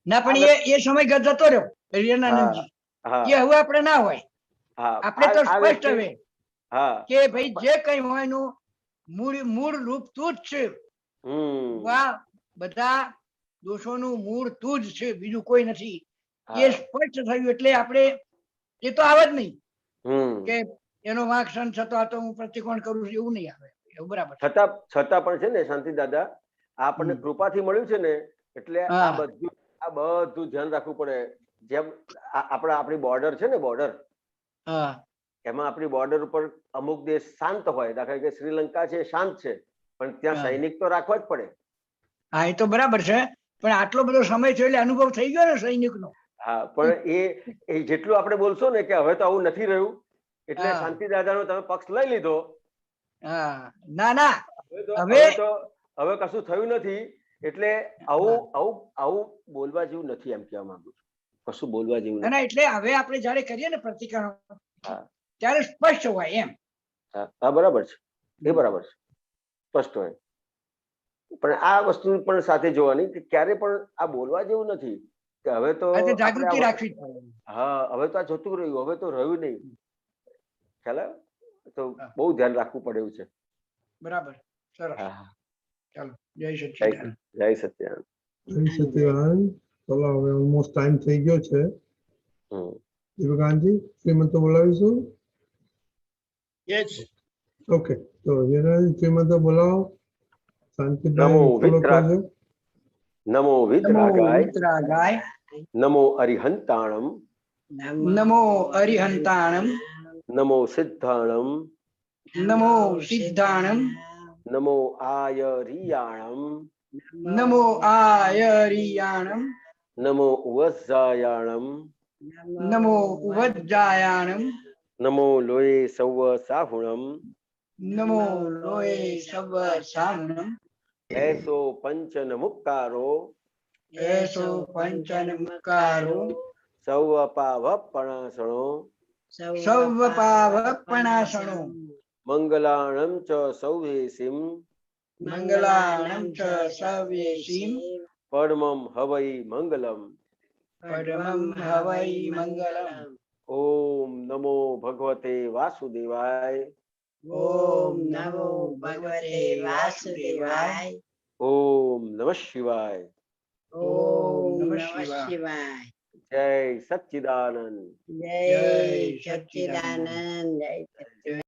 ના, પણ એ સમય જતો રહ્યો હિરણાનંદજી, એ હવે આપણે ના હોય. આપણે તો સ્પષ્ટ હવે કે ભાઈ જે કઈ હોય એનું મૂળ રૂપ તું જ છે. બધા દોષોનું મૂળ તું જ છે, બીજું કોઈ નથી. એ સ્પષ્ટ થયું એટલે આપણે એ તો આવે જ નહીં કે એનો વાંક સન થતો હતો હું પ્રતિક્રમણ કરું છું, એવું નહીં આવે. એવું બરાબર. છતાં પણ છે ને શાંતિ દાદા, આપણને કૃપાથી મળ્યું છે ને એટલે આ બધું ધ્યાન રાખવું પડે. જેમ આપણી બોર્ડર છે ને, બોર્ડર, એમાં આપણી બોર્ડર ઉપર અમુક દેશ શાંત હોય, દાખલા કે શ્રીલંકા છે શાંત છે, પણ ત્યાં સૈનિક તો રાખવા જ પડે. હા, એ તો બરાબર છે, પણ આટલો બધો સમય થયો એટલે અનુભવ થઈ ગયો ને સૈનિકનો. હા, પણ એ જેટલું આપણે બોલશો ને કે હવે તો આવું નથી રહ્યું એટલે શાંતિ દાદાનો તમે પક્ષ લઈ લીધો. ના ના, હવે કશું થયું નથી એટલે આવું બોલવા જેવું નથી, એમ કહેવા માંગુ છું. કશું બોલવા જેવું નથી. એટલે હવે આપણે જયારે કરીએ ને પ્રતિક્રમણ ત્યારે સ્પષ્ટ હોય એમ. હા, બરાબર છે, એ બરાબર છે, સ્પષ્ટ હોય. પણ આ વસ્તુ પણ સાથે જોવાની કે ક્યારે પણ આ બોલવા જેવું નથી કે હવે તો જાગૃતિ રાખવી. હા, હવે તો આ જતું રહ્યું, હવે તો રહ્યું નહીં. ખ્યાલ તો બહુ ધ્યાન રાખવું પડે એવું છે. બરાબર. સરસ. ચાલો, જય સચ્ચિદાનંદ. જય સચ્ચિદાનંદ. જય સચ્ચિદાનંદ. ચલો હવે ઓલમોસ્ટ ટાઈમ થઈ ગયો છે. હમ. દીપકાંતજી શ્રીમંતો બોલાવીશું. યસ ઓકે, તો હિરાજી શ્રીમંતો બોલાવો. શાંતિભાઈ નમો ફોલો વિતરાગ કરજો. નમો નમો વિતરાગાય વિતરાગાય નમો અરિહંતાણમ નમો અરિહંતાણમ નમો સિદ્ધાણમ નમો સિદ્ધાણમ નમો આયરિયાણમ નમો આયરિયાણમ નમો ઉવઝાયાણમ નમો ઉવજ્જાયાણમ નમો લોય સૌ સાહુણમ નમો લોય સવ સાહુણમ એસો પંચન મુક્કારો એસો પંચનમકારો સૌ પાવપણાસણો સૌ પાવપણાસણો મંગલાણમ ચ સૌવેસિમ મંગલાણમ ચ સવ્યેશીમ પરમમ હવૈ મંગલમ પરમં હવૈ મંગલમ. ઓમ નમો ભગવતે વાસુદેવાય ઓમ નમો ભગવતે વાસુદેવાય. ઓમ નમઃ શિવાય. ઓમ નમઃ શિવાય. જય સચ્ચિદાનંદ. જય સચ્ચિદાનંદ. જય